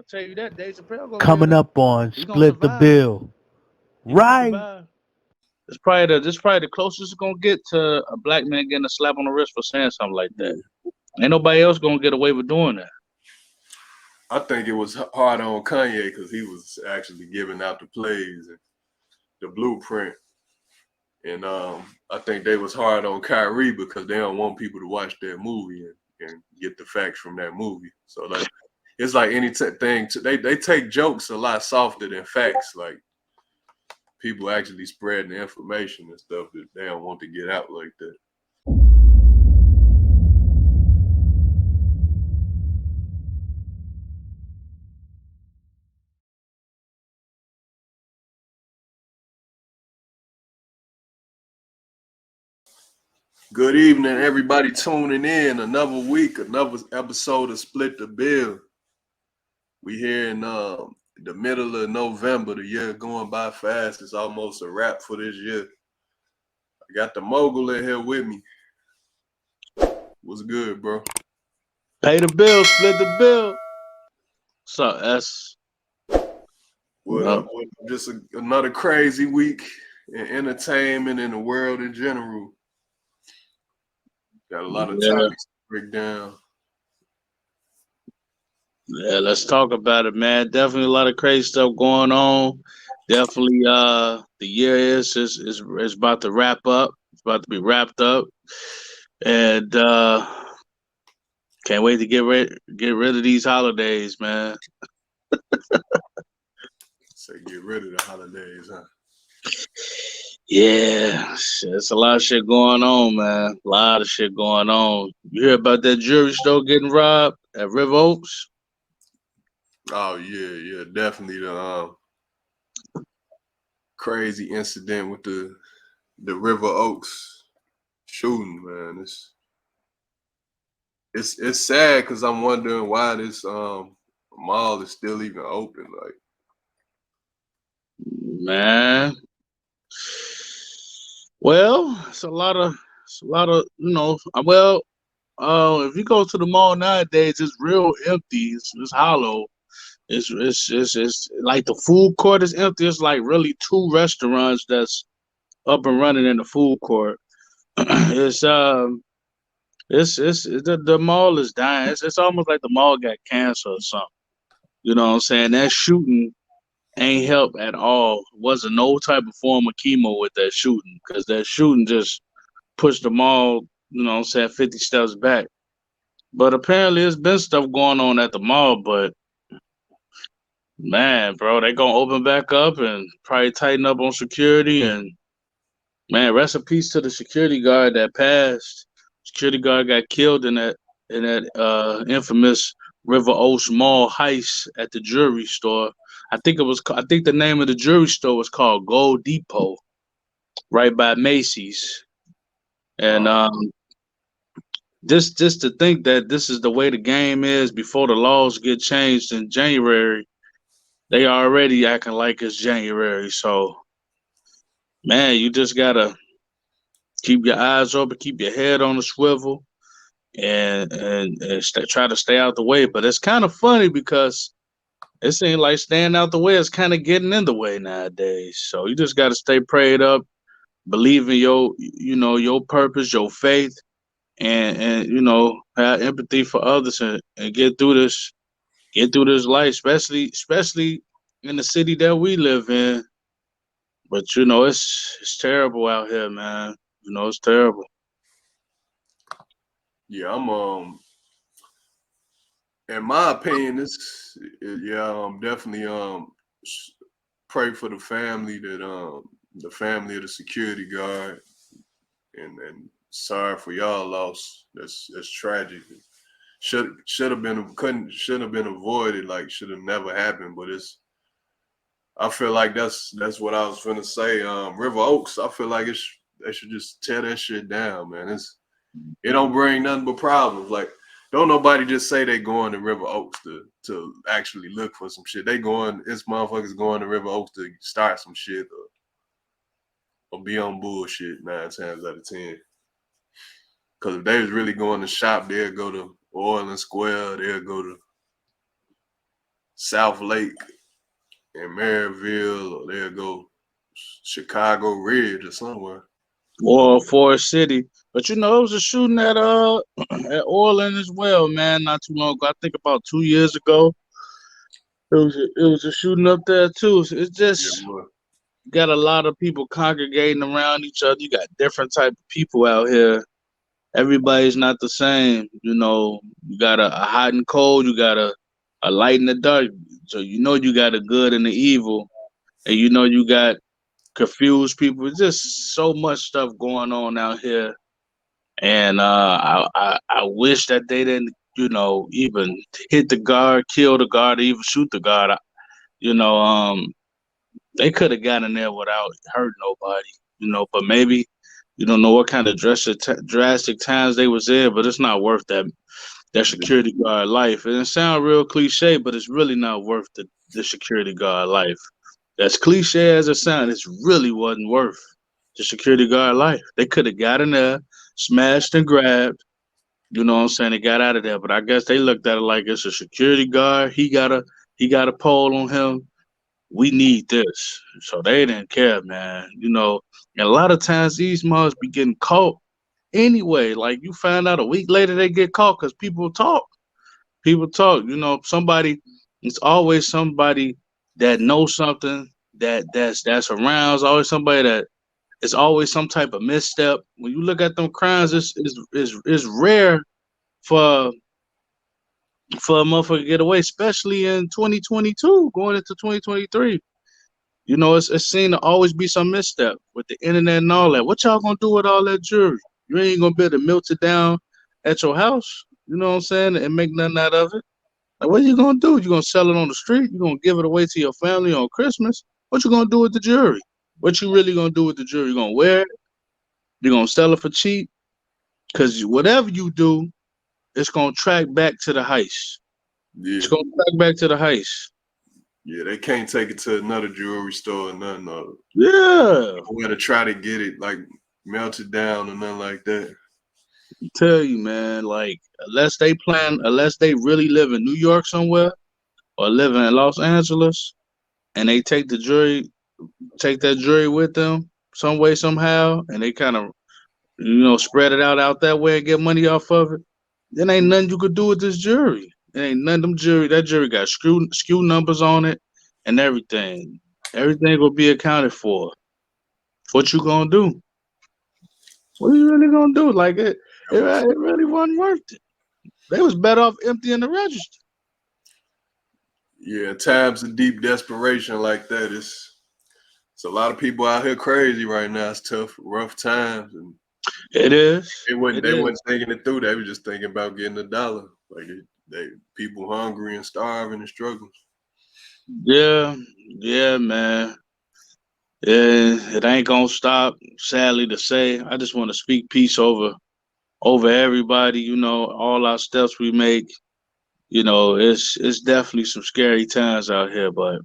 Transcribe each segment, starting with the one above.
tell you that Dave Chappelle gonna get Coming it. up on He gonna Split the survive. Bill. He gonna Right. survive. This probably the closest it's gonna get to a black man getting a slap on the wrist for saying something like that. Yeah. Ain't nobody else gonna get away with doing that. I think it was hard on Kanye because he was actually giving out the plays and the blueprint. And I think they was hard on Kyrie because they don't want people to watch their movie and get the facts from that movie. So like, it's like any thing. They take jokes a lot softer than facts. Like people actually spreading the information and stuff that they don't want to get out like that. Good evening, everybody tuning in. Another week, another episode of Split the Bill. We here in the middle of November. The year going by fast. It's almost a wrap for this year. I got the mogul in here with me. What's good, bro? Pay the bill, split the bill. So that's What up? What up? Just another crazy week in entertainment in the world in general. Got a lot of yeah, topics to break down. yeah. Let's talk about it, man. Definitely a lot of crazy stuff going on. Definitely, the year is about to wrap up. It's about to be wrapped up, and can't wait to get rid of these holidays, man. Say get rid of the holidays, huh? Yeah, it's a lot of shit going on, man. A lot of shit going on. You hear about that jewelry store getting robbed at River Oaks? Oh yeah, definitely the crazy incident with the River Oaks shooting, man. It's sad because I'm wondering why this mall is still even open. Like, Man, well, it's a lot of if you go to the mall nowadays, it's real empty. It's hollow. It's like the food court is empty. It's like really two restaurants that's up and running in the food court. it's the mall is dying. It's almost like the mall got cancer or something. You know what I'm saying? That shooting ain't help at all. Wasn't no type of form of chemo with that shooting because that shooting just pushed the mall, 50 steps back. But apparently, there's been stuff going on at the mall. But man, bro, they gonna open back up and probably tighten up on security. And man, rest in peace to the security guard that passed. Security guard got killed in that infamous River Oaks Mall heist at the jewelry store. I think the name of the jewelry store was called Gold Depot, right by Macy's. And uh, just to think that this is the way the game is before the laws get changed in January, they already acting like it's January. So man, you just gotta keep your eyes open, keep your head on the swivel, and try to stay out the way. But it's kind of funny because it seems like staying out the way is kind of getting in the way nowadays. So you just got to stay prayed up, believe in your purpose, your faith, and have empathy for others and get through this life, especially in the city that we live in. But it's terrible out here, man. It's terrible. yeah, I'm in my opinion, yeah, definitely pray for the family of the security guard and sorry for y'all loss. That's tragic. Should have been couldn't should have been avoided. Like should have never happened. But I feel like that's what I was gonna say. River Oaks. I feel like they should just tear that shit down, man. It don't bring nothing but problems. Like don't nobody just say they going to River Oaks to actually look for some shit. It's motherfuckers going to River Oaks to start some shit or be on bullshit 9 times out of 10. Because if they was really going to shop, they'll go to Orleans Square, they'll go to South Lake and Maryville, or they'll go Chicago Ridge or somewhere. or Forest City. But you know, it was a shooting at at Orland as well, man. Not too long ago. I think about 2 years ago. It was a shooting up there too. So it's Yeah, just boy. got a lot of people congregating around each other. You got different type of people out here. Everybody's not the same. You know, you got a hot and cold. You got a light and a dark. So you know you got a good and the evil, and you know you got confused people. It's just so much stuff going on out here, and I wish that they didn't, you know, even hit the guard, kill the guard, or even shoot the guard. You know, they could have gotten there without hurting nobody. You know, but maybe you don't know what kind of drastic times they was in, but it's not worth that security guard life. And it sounds real cliche, but it's really not worth the security guard life. As cliche as it sounds, it really wasn't worth the security guard life. They could have got in there, smashed and grabbed. You know what I'm saying? They got out of there, but I guess they looked at it like it's a security guard. He got a pole on him. We need this, so they didn't care, man. You know, and a lot of times these moms be getting caught anyway. Like you find out a week later they get caught because people talk. People talk. You know, somebody. It's always somebody that knows something that's around. It's always somebody that it's always some type of misstep. When you look at them crimes, it's rare for for a motherfucker to get away, especially in 2022, going into 2023. You know, it's seen to always be some misstep with the internet and all that. What y'all gonna do with all that jewelry? You ain't gonna be able to melt it down at your house. You know what I'm saying? And make nothing out of it. Like, what you gonna do? You gonna sell it on the street? You gonna give it away to your family on Christmas? What you gonna do with the jewelry? What you really gonna do with the jewelry? You gonna wear it? You gonna sell it for cheap? Cause whatever you do, it's gonna track back to the heist. It's Yeah. gonna track back to the heist. Yeah, they can't take it to another jewelry store or nothing. Or Yeah, nowhere to try to get it like melted down or nothing like that. tell you, man. Like unless they really live in New York somewhere or live in Los Angeles, and they take that jury with them some way somehow, and they kind of spread it out that way and get money off of it. Then ain't nothing you could do with this jury. It ain't none of them jury. That jury got skew numbers on it and everything. Everything will be accounted for. What you gonna do? What you really gonna do? Like it really wasn't worth it. They was better off emptying the register. Yeah, times of deep desperation like that. It's a lot of people out here crazy right now. It's tough, rough times, and It is. they wasn't It they is. wasn't thinking it through. They were just thinking about getting a dollar. Like they people hungry and starving and struggling. Yeah. Yeah, man. Yeah, it ain't gonna stop. Sadly to say, I just want to speak peace over everybody. You know, all our steps we make. You know, it's definitely some scary times out here, but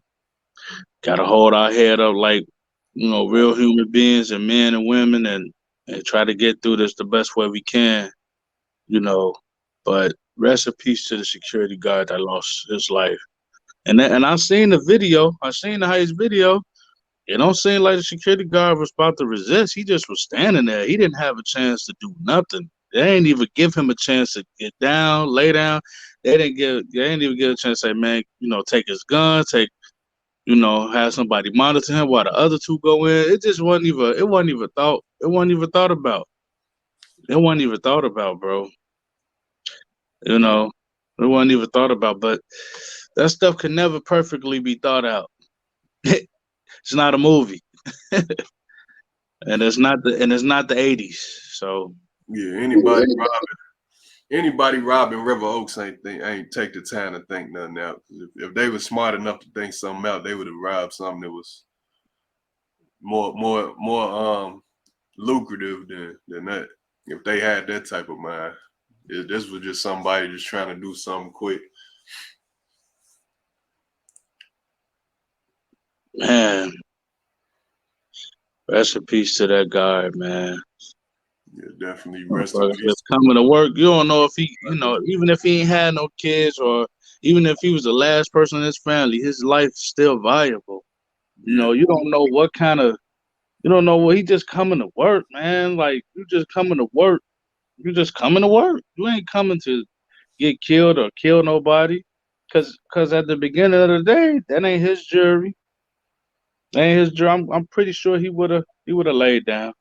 gotta hold our head up like real human beings and men and women, and try to get through this the best way we can. You know, but rest in peace to the security guard that lost his life. And I seen the video. I seen the heist video. It don't seem like the security guard was about to resist. He just was standing there. He didn't have a chance to do nothing. They ain't even give him a chance to get down, lay down. They didn't even give a chance to say, man, take his gun, have somebody monitor him while the other two go in. It wasn't even thought about. It wasn't even thought about, bro. You Yeah, know, it wasn't even thought about. But that stuff can never perfectly be thought out. It's not a movie. And it's not the 80s. So yeah. Anybody robbing River Oaks ain't take the time to think nothing out. If they was smart enough to think something out, they would have robbed something that was more lucrative than that. If they had that type of mind, this was just somebody just trying to do something quick. man, rest in peace to that guy, man. Yeah, definitely. Rest in Motherfucker peace. just coming to work. You don't know if he, you know, even if he ain't had no kids or even if he was the last person in his family, his life's still valuable. You Yeah, know, you don't know what kind of, you don't know what he just coming to work, man. Like you just coming to work. You just coming to work. You ain't coming to get killed or kill nobody. Cause at the beginning of the day, that ain't his jury. That ain't his jury. I'm pretty sure he would have laid down.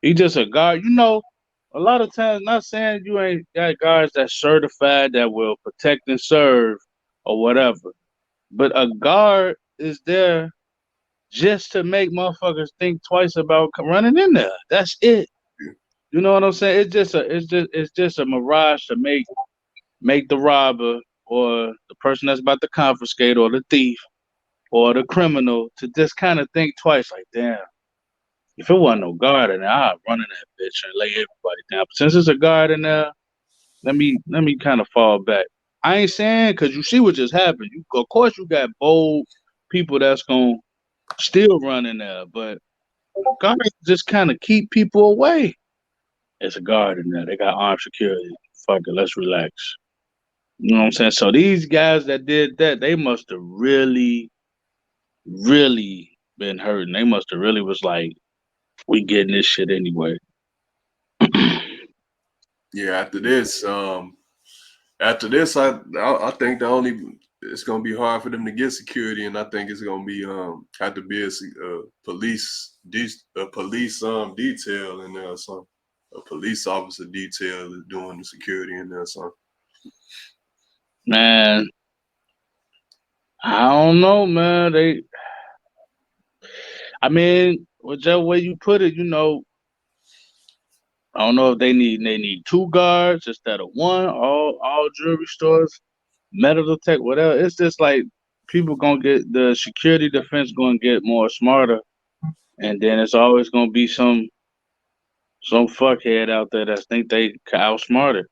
He just a guard. You know, a lot of times, not saying you ain't got guards that's certified that will protect and serve or whatever, but a guard is there just to make motherfuckers think twice about running in there. That's it. You know what I'm saying? It's just a mirage to make the robber or the person that's about to confiscate or the thief or the criminal to just kind of think twice. Like, damn, if it wasn't no guard in there, I'd run in that bitch and lay everybody down. But since there's a guard in there, let me kind of fall back. I ain't saying because you see what just happened. Of course you got bold people that's gonna still run in there, but guards just kind of keep people away. There's a guard in there. They got armed security. Fuck it, let's relax. You know what I'm saying? So these guys that did that, they must have really, really been hurting. They must have really was like, we getting this shit anyway. yeah. After this, I think the only it's gonna be hard for them to get security, and I think it's gonna be have to be a police detail in there or something. A police officer detail is doing the security in there or something. Man, I don't know, man. I mean, whichever way you put it, I don't know if they need two guards instead of one. All jewelry stores, medical tech, whatever. It's just like people gonna get the security defense gonna get more smarter, and then it's always gonna be some fuckhead out there that think they outsmart it.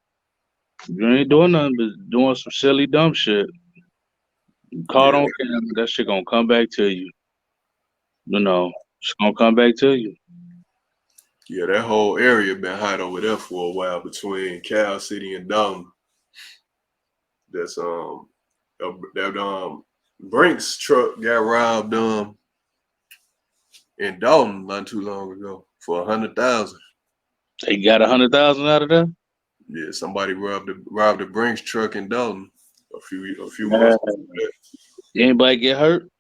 You ain't doing nothing but doing some silly dumb shit. You caught Yeah, on camera, that shit gonna come back to you. It's gonna come back to you. yeah. That whole area been hot over there for a while between Cal City and Dalton. That's that Brinks truck got robbed in Dalton not too long ago for 100,000. They got 100,000 out of there. Yeah, somebody robbed a Brinks truck in Dalton a few months Man, before that. anybody get hurt?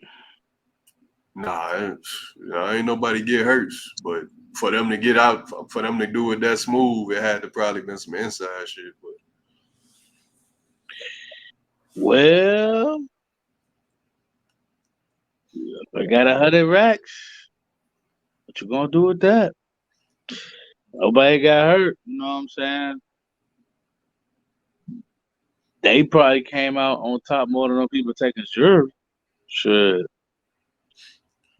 Ain't nobody get hurt, but for them to get out, for them to do it that smooth, it had to probably been some inside shit. But Well, I got 100 racks. What you gonna do with that? Nobody got hurt. You know what I'm saying? They probably came out on top more than them people taking jury. Shit.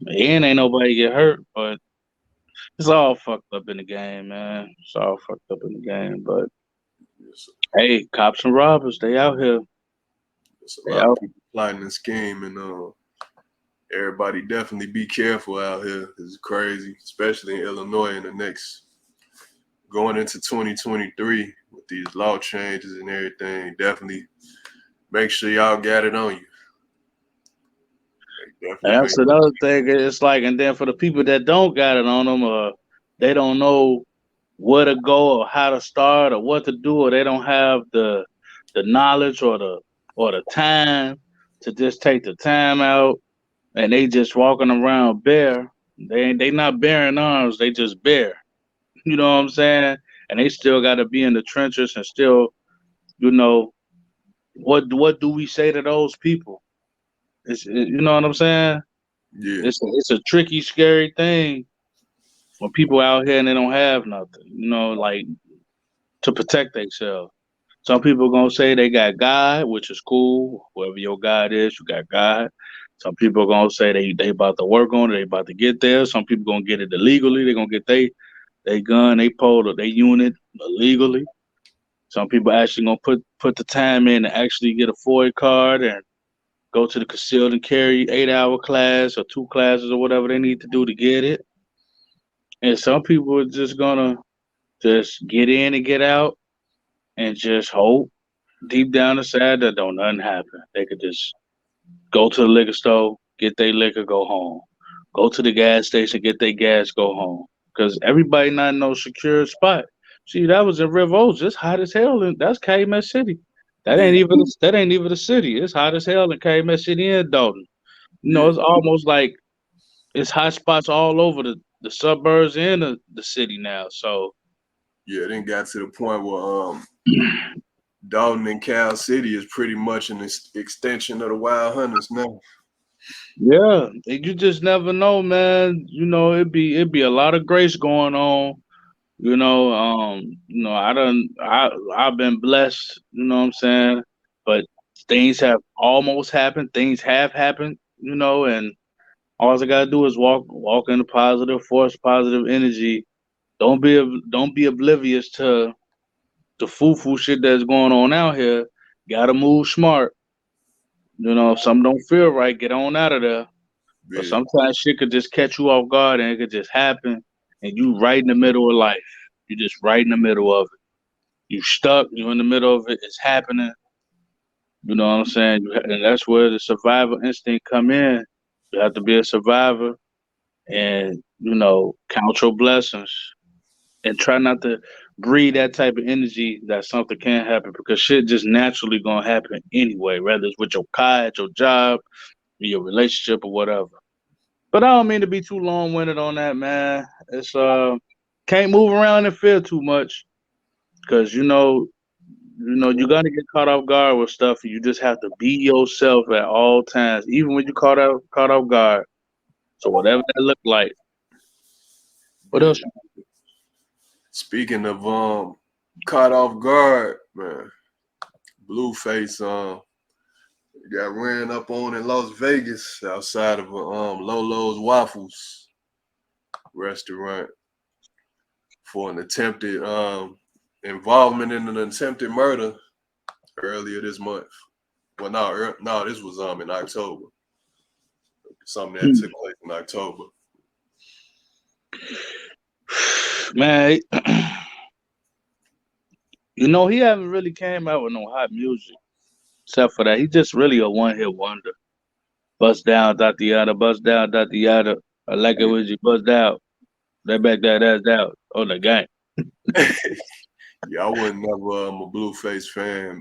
And ain't nobody get hurt, but it's all fucked up in the game, man. It's all fucked up in the game. But it's, hey, cops and robbers, they out here. it's a They lot of out. people plotting and scheming. Everybody definitely be careful out here. It's crazy, especially in Illinois in the next going into 2023 with these law changes and everything. Definitely make sure y'all got it on you. And Definitely that's make another thing. It's like, and then for the people that don't got it on them, they don't know where to go or how to start or what to do, or they don't have the knowledge or the time to just take the time out, and they just walking around bare. They not bearing arms. They just bare. You know what I'm saying? And they still got to be in the trenches and still, you know, what do we say to those people? You know what I'm saying? yeah, It's a tricky, scary thing when people out here and they don't have nothing. Like to protect themselves. Some people gonna say they got God, which is cool. Whoever your God is, you got God. Some people gonna say they about to work on it, they about to get there. Some people gonna get it illegally. They gonna get they gun, they pole, or they unit illegally. Some people actually gonna put the time in to actually get a FOIA card and go to the concealed and carry 8-hour class or 2 classes or whatever they need to do to get it. And some people are just gonna just get in and get out, and just hope deep down inside that don't nothing happen. They could just go to the liquor store, get their liquor, go home. Go to the gas station, get their gas, go home. Because everybody not in no secure spot. See, that was in River Oaks. It's hot as hell, and that's Calumet City. Yeah, That ain't even a city. It's hot as hell in Calumet City and Dalton. You know, yeah, it's almost like it's hot spots all over the suburbs and the city now. So yeah. Then got to the point where Dalton and Cal City is pretty much an extension of the Wild Hunters now. yeah, you just never know, man. You know, it'd be a lot of grace going on. I've been blessed, you know what I'm saying? But things have almost happened, things have happened, and all I gotta do is walk in the positive force, positive energy. Don't be oblivious to the foo shit that's going on out here. Gotta move smart. If something don't feel right, get on out of there. But Yeah, sometimes shit could just catch you off guard and it could just happen and you right in the middle of life. You just right in the middle of it. You stuck, you in the middle of it, it's happening. You know what I'm saying? And that's where the survival instinct come in. You have to be a survivor and, count your blessings and try not to breed that type of energy that something can happen because shit just naturally gonna happen anyway, whether it's with your car, at your job, your relationship or whatever. But I don't mean to be too long winded on that, man. It's can't move around and feel too much because you're gonna get caught off guard with stuff. And you just have to be yourself at all times, even when you caught off guard. So whatever that look like. What yeah. else? Speaking of caught off guard, man, Blueface got ran up on in Las Vegas outside of Lolo's Waffles restaurant for an attempted involvement in an attempted murder earlier this month. Well, no, this was in October. Something that took place in October. Man, he haven't really came out with no hot music except for that. He just really a one hit wonder. Bust down, Tatiana, bust down, Tatiana. I like it when you bust out. They back that ass out on the game. Yeah, I wasn't never a Blueface fan.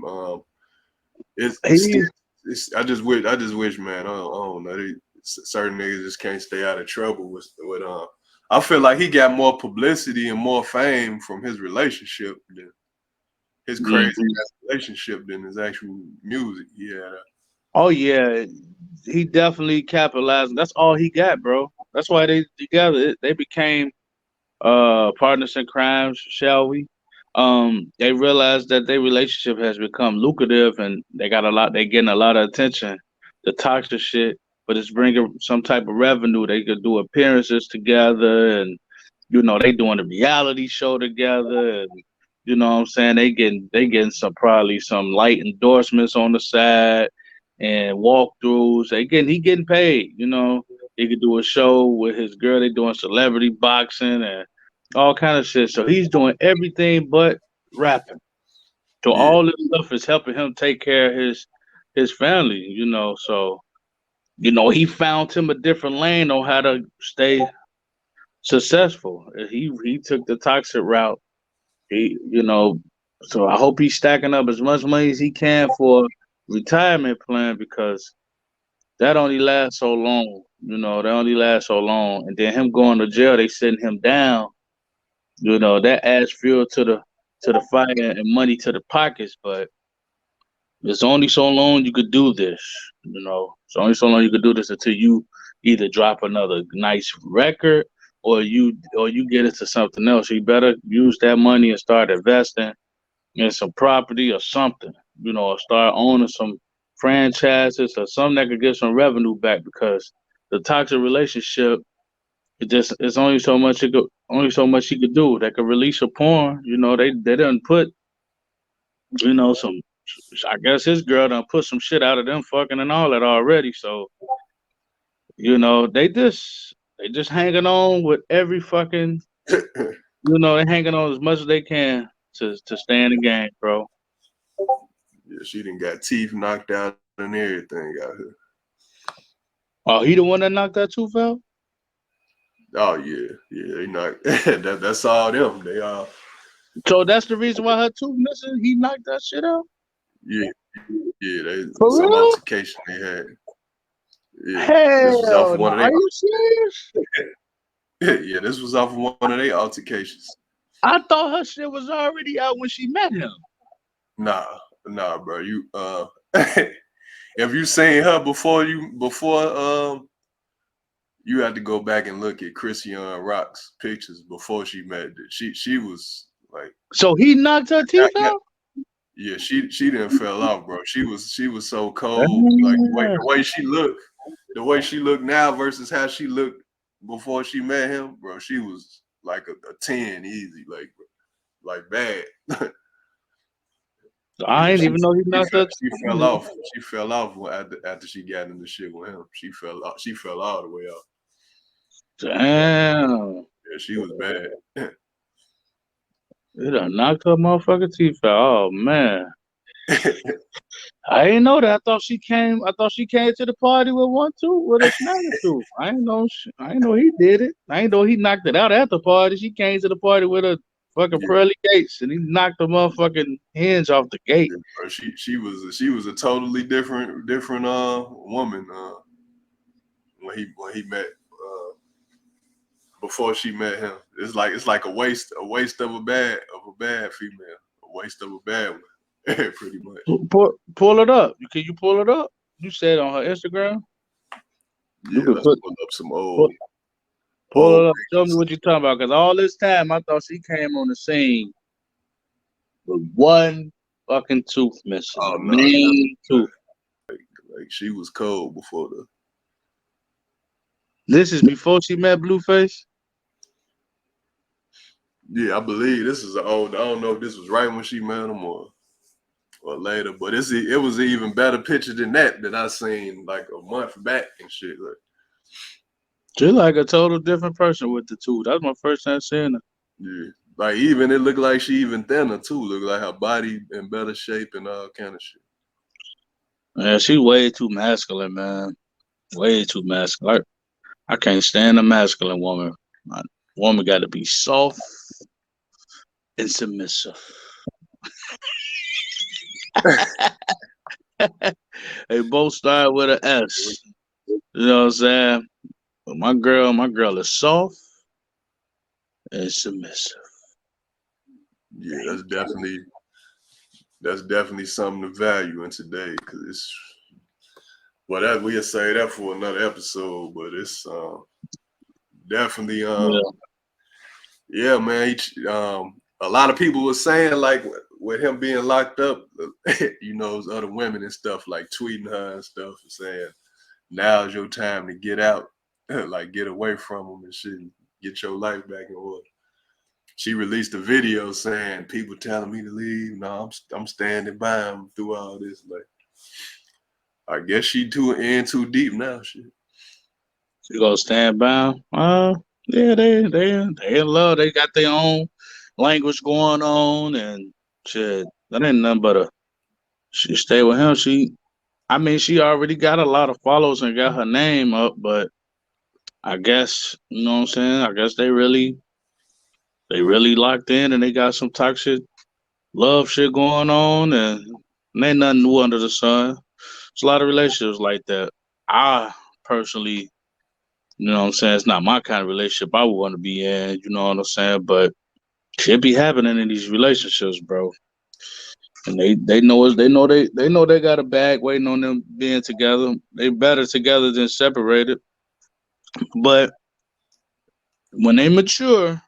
It's still, He, I just wish, man. I don't know. Certain niggas just can't stay out of trouble with. I feel like he got more publicity and more fame from his relationship than his crazy mhm. relationship than his actual music. Yeah, Oh yeah, he definitely capitalized. That's all he got, bro. That's why they together. They became partners in crimes, shall we? They realized that their relationship has become lucrative, and they getting a lot of attention. The toxic shit, but it's bringing some type of revenue. They could do appearances together, and they doing a reality show together, and what I'm saying, they getting probably some light endorsements on the side and walkthroughs. He getting paid. He could do a show with his girl. They doing celebrity boxing and all kind of shit. So he's doing everything but rapping. So yeah, all this stuff is helping him take care of his family. So he found him a different lane on how to stay successful. He took the toxic route. So I hope he's stacking up as much money as he can for retirement plan because that only lasts so long. That only lasts so long. And then him going to jail, they sitting him down. That adds fuel to the fire and money to the pockets. But it's only so long you could do this. It's only so long you could do this until you either drop another nice record or you get into something else. You better use that money and start investing in some property or something. Or start owning some franchises or something that could get some revenue back because the toxic relationship it's only so much he could do. They could release a porn. They didn't put some. I guess his girl done put some shit out of them fucking and all that already. So they just hanging on with every fucking yeah. You know, they're hanging on as much as they can to stay in the game, bro. Yeah, she done got teeth knocked out and everything out here. Oh, he the one that knocked that tooth out? Oh yeah, they knocked. That's all them. They all So that's the reason why her tooth missing. He knocked that shit out. yeah yeah. They For some real? altercation they had. Yeah, this was off Hell of no. one of Are you serious? their yeah. This was off of one of their altercations. I thought her shit was already out when she met him. Nah, bro. You if you seen her before you had to go back and look at Christian Rock's pictures before she met. She was like, So he knocked her teeth out? yeah, she didn't fell off, bro. She was so cold. Like Damn. the way she looked now versus how she looked before she met him, bro. She was like a 10 easy, like bad. I Yeah, didn't even know he she knocked fell, her she fell teeth. off. She fell off after she got into shit with him. She fell off. She fell all the way off. Damn. Yeah, she was bad. It done knocked her motherfucking teeth out. Oh man. I didn't know that. I thought she came to the party with one tooth, with a snagging tooth. I didn't know he did it. I didn't know he knocked it out at the party. She came to the party with a fucking Yeah, pearly gates, and he knocked the motherfucking hinge off the gate. yeah, bro. She was a totally different woman when he met before she met him. It's like a waste of a bad female, a waste of a bad one, pretty much. Pull it up. Can you pull it up? You said on her Instagram. You Yeah, could let's pull up some pull, pull old it up. Show me pictures. what you're talking about. Cause all this time I thought she came on the scene with one fucking tooth missing, Oh the no, nah, main tooth. like she was cold before the. This is before she met Blueface. Yeah, I believe this is old. I don't know if this was right when she met him or later, but it was an even better picture than that I seen like a month back and shit. Like, She's like a total different person with the tooth. That's my first time seeing her. yeah, like even it looked like she even thinner too. Looked like her body in better shape and all kind of shit. Man, she way too masculine, man. Way too masculine. I can't stand a masculine woman. A woman got to be soft and submissive. They both start with an S. You know what I'm saying? But my girl is soft and submissive. Yeah, that's definitely something to value in today because it's well that we'll say that for another episode, but it's definitely Yeah. yeah, man. A lot of people were saying like with him being locked up, those other women and stuff like tweeting her and stuff and saying now's your time to get out, like get away from him and shit, and get your life back in order. She released a video saying people telling me to leave. No, I'm standing by him through all this. Like, I guess she too deep now. Shit. She gonna stand by 'em. Yeah, they in love. They got their own language going on and shit. That ain't nothing but a she stay with him. I mean, she already got a lot of followers and got her name up, but I guess you know what I'm saying. I guess they really locked in and they got some toxic love shit going on and ain't nothing new under the sun. It's a lot of relationships like that. I personally, you know what I'm saying, it's not my kind of relationship I would want to be in, you know what I'm saying? But shit be happening in these relationships, bro. And they know they got a bag waiting on them being together. They better together than separated. But when they mature,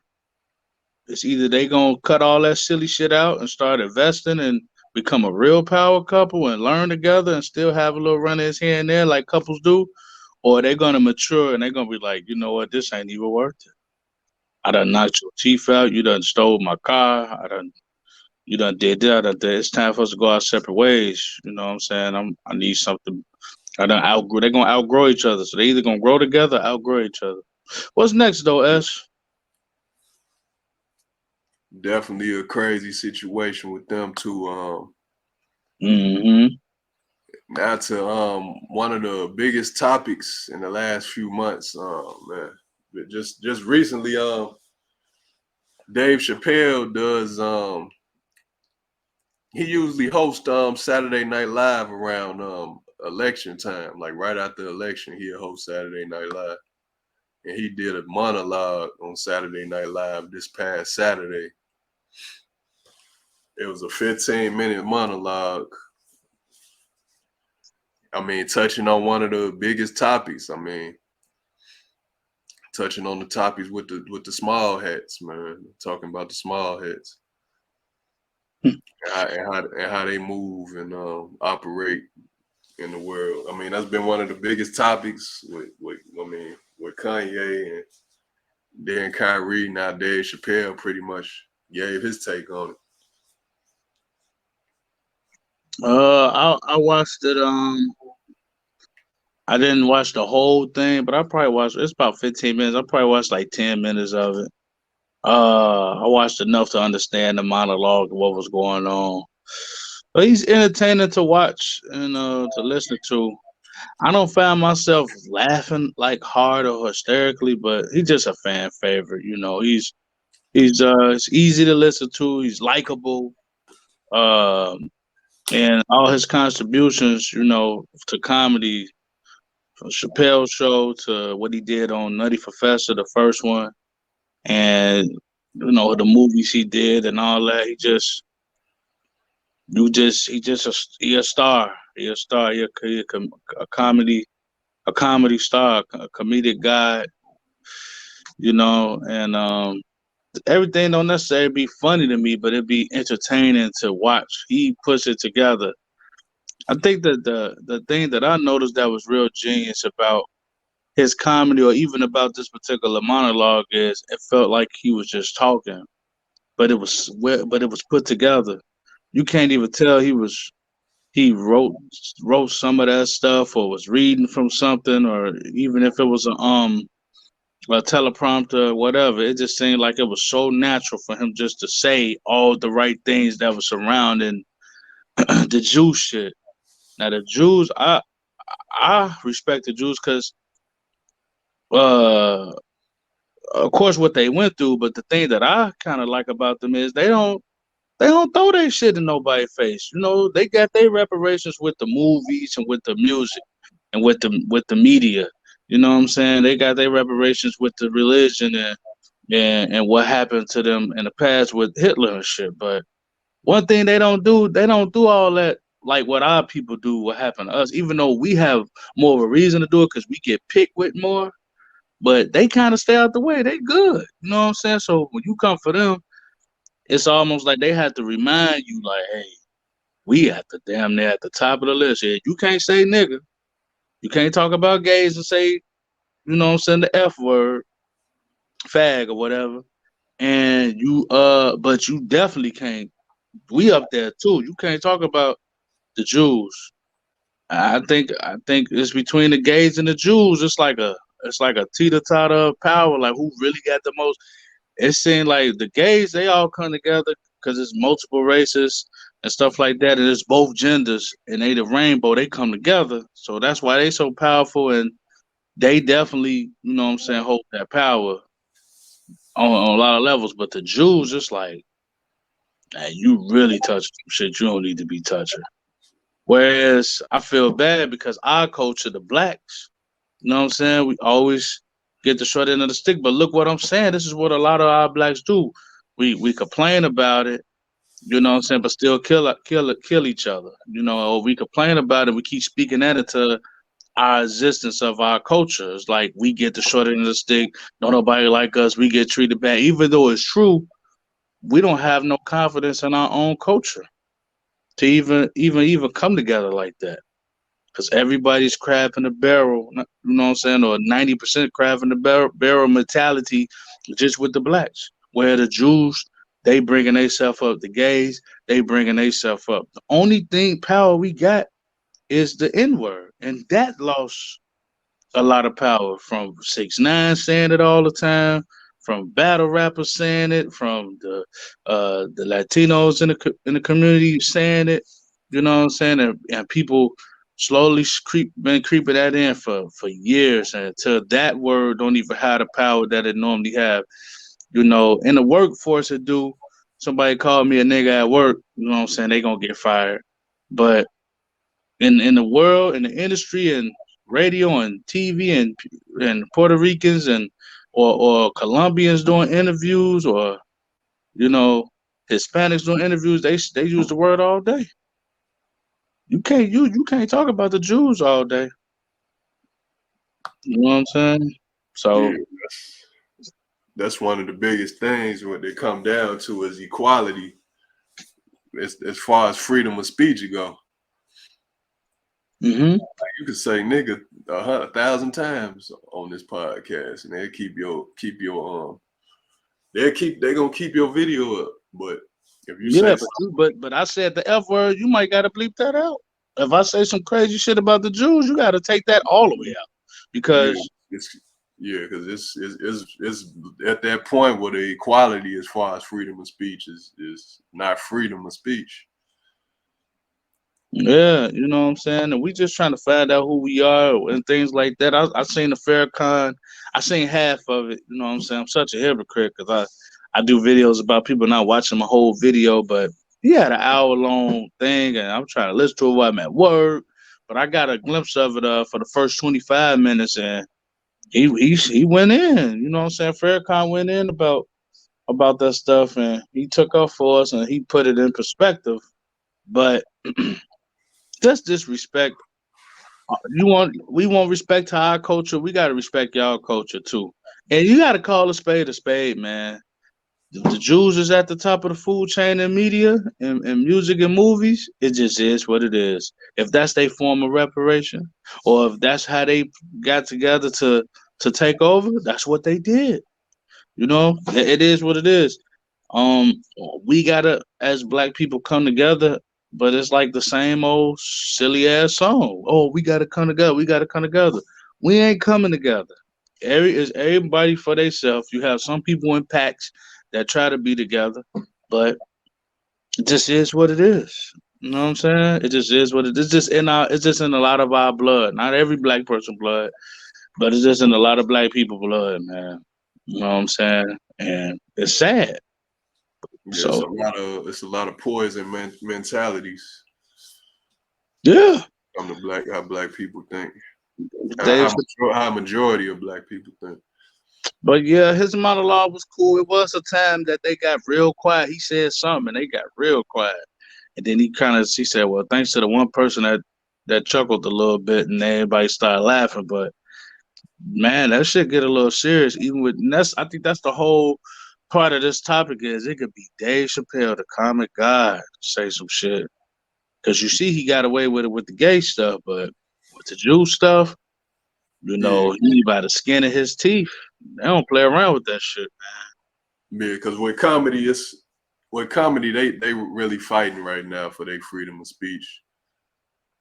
it's either they gonna cut all that silly shit out and start investing and become a real power couple and learn together and still have a little runners here and there like couples do, or they're gonna mature and they're gonna be like, you know what, this ain't even worth it. I done knocked your teeth out. You done stole my car. You done did that. It's time for us to go our separate ways. You know what I'm saying? I need something. I done outgrow. They're gonna outgrow each other. So they either gonna grow together, or outgrow each other. What's next though, S? definitely a crazy situation with them two. Mm-hmm. Now to one of the biggest topics in the last few months, man. But just recently, Dave Chappelle does he usually hosts Saturday Night Live around election time, like right after the election, he'll host Saturday Night Live. And he did a monologue on Saturday Night Live this past Saturday. It was a 15-minute monologue. I mean, touching on one of the biggest topics. I mean, touching on the topics with the small hats, man. Talking about the small hats and how they move and operate in the world. I mean, that's been one of the biggest topics with Kanye and then Kyrie. Now Dave Chappelle pretty much gave his take on it. I watched it. I didn't watch the whole thing, but I probably watched. It's about 15 minutes. I probably watched like 10 minutes of it. I watched enough to understand the monologue of what was going on. But he's entertaining to watch and to listen to. I don't find myself laughing like hard or hysterically, but he's just a fan favorite. You know, he's it's easy to listen to. He's likable. Um, and all his contributions, you know, to comedy, from Chappelle show to what he did on Nutty Professor, the first one, and you know the movies he did and all that. He a star. He a star. A comedy star, a comedic guy. You know, and everything don't necessarily be funny to me, but it be entertaining to watch. He puts it together. I think that the thing that I noticed that was real genius about his comedy or even about this particular monologue is it felt like he was just talking, but it was put together. You can't even tell he wrote some of that stuff or was reading from something or even if it was a teleprompter or whatever. It just seemed like it was so natural for him just to say all the right things that was surrounding the Jew shit. Now the Jews, I respect the Jews because uh of course what they went through, but the thing that I kind of like about them is they don't throw their shit in nobody's face. You know, they got their reparations with the movies and with the music and with the media. You know what I'm saying? They got their reparations with the religion and what happened to them in the past with Hitler and shit. But one thing they don't do all that like what our people do, what happened to us, even though we have more of a reason to do it because we get picked with more, but they kind of stay out the way. They good. You know what I'm saying? So when you come for them, it's almost like they have to remind you, like, hey, we at the damn near at the top of the list here. You can't say nigga. You can't talk about gays and say, you know what I'm saying, the F word, fag or whatever. And but you definitely can't. We up there too. You can't talk about the Jews. I think it's between the gays and the Jews. It's like a teeter totter of power. Like who really got the most? It seemed like the gays they all come together because it's multiple races and stuff like that, and it's both genders and they the rainbow. They come together, so that's why they so powerful, and they definitely, you know what I'm saying, hold that power on a lot of levels. But the Jews, it's like, man, you really touch some shit you don't need to be touching. Whereas I feel bad because our culture, the blacks, you know what I'm saying, we always get the short end of the stick. But look what I'm saying. This is what a lot of our blacks do. We complain about it, you know what I'm saying, but still kill each other. You know, or we complain about it, we keep speaking that into our existence of our culture. It's like we get the short end of the stick, don't nobody like us, we get treated bad. Even though it's true, we don't have no confidence in our own culture to even come together like that. Because everybody's crab in the barrel, you know what I'm saying, or 90% crab in the barrel mentality just with the blacks. Where the Jews, they bringing themselves up. The gays, they bringing themselves up. The only thing power we got is the N word, and that lost a lot of power from 6ix9ine saying it all the time. from battle rappers saying it, from the Latinos in the community saying it. You know what I'm saying? And people slowly been creeping that in for years, and until that word don't even have the power that it normally have. You know, in the workforce, it do. Somebody called me a nigga at work. You know what I'm saying? They gonna get fired. But in the world, in the industry, and radio and TV and Puerto Ricans and or Colombians doing interviews, or you know Hispanics doing interviews, they use the word all day. You can't talk about the Jews all day. You know what I'm saying? Yeah, So that's one of the biggest things when they come down to is equality. As far as freedom of speech you go, hmm you can say nigga 1,000 times on this podcast, and they gonna keep your video up. But if you yeah, say but but I said the F word, you might gotta bleep that out. If I say some crazy shit about the Jews, you gotta take that all the way out. yeah, Because it's because it's at that point where the equality as far as freedom of speech is not freedom of speech. yeah, you know what I'm saying? And we just trying to find out who we are and things like that. I seen the Farrakhan. I seen half of it. You know what I'm saying? I'm such a hypocrite because I do videos about people not watching my whole video, but he had an hour long thing, and I'm trying to listen to it while I'm at work. But I got a glimpse of it for the first 25 minutes, and he went in. You know what I'm saying? Farrakhan went in about that stuff, and he took off for us, and he put it in perspective. But just disrespect. We want respect to our culture. We got to respect y'all culture too. And you got to call a spade, man. The Jews is at the top of the food chain in media and music and movies. It just is what it is. If that's their form of reparation, or if that's how they got together to take over, that's what they did. You know, it is what it is. Um, we gotta, as black people, come together, but it's like the same old silly ass song. Oh, we gotta come together. We gotta come together. We ain't coming together. Everybody for themselves. You have some people in packs that try to be together, but it just is what it is. You know what I'm saying? It just is what it is. It's just in our. It's just in a lot of our blood. Not every black person blood, but it's just in a lot of black people blood, man. You know what I'm saying? And it's sad. Yeah, So it's a lot of poison mentalities yeah, from the how black people think. Dave. How majority of black people think. But yeah, his monologue was cool. It was a time that they got real quiet. He said something, and they got real quiet. And then he said, "Well, thanks to the one person that chuckled a little bit, and everybody started laughing." But man, that shit get a little serious. Even with and that's, I think that's the whole part of this topic is it could be Dave Chappelle, the comic god, say some shit. Because you see, he got away with it with the gay stuff, but with the Jew stuff, you Yeah, know, he by the skin of his teeth. They don't play around with that shit. yeah, because with comedy they really fighting right now for their freedom of speech.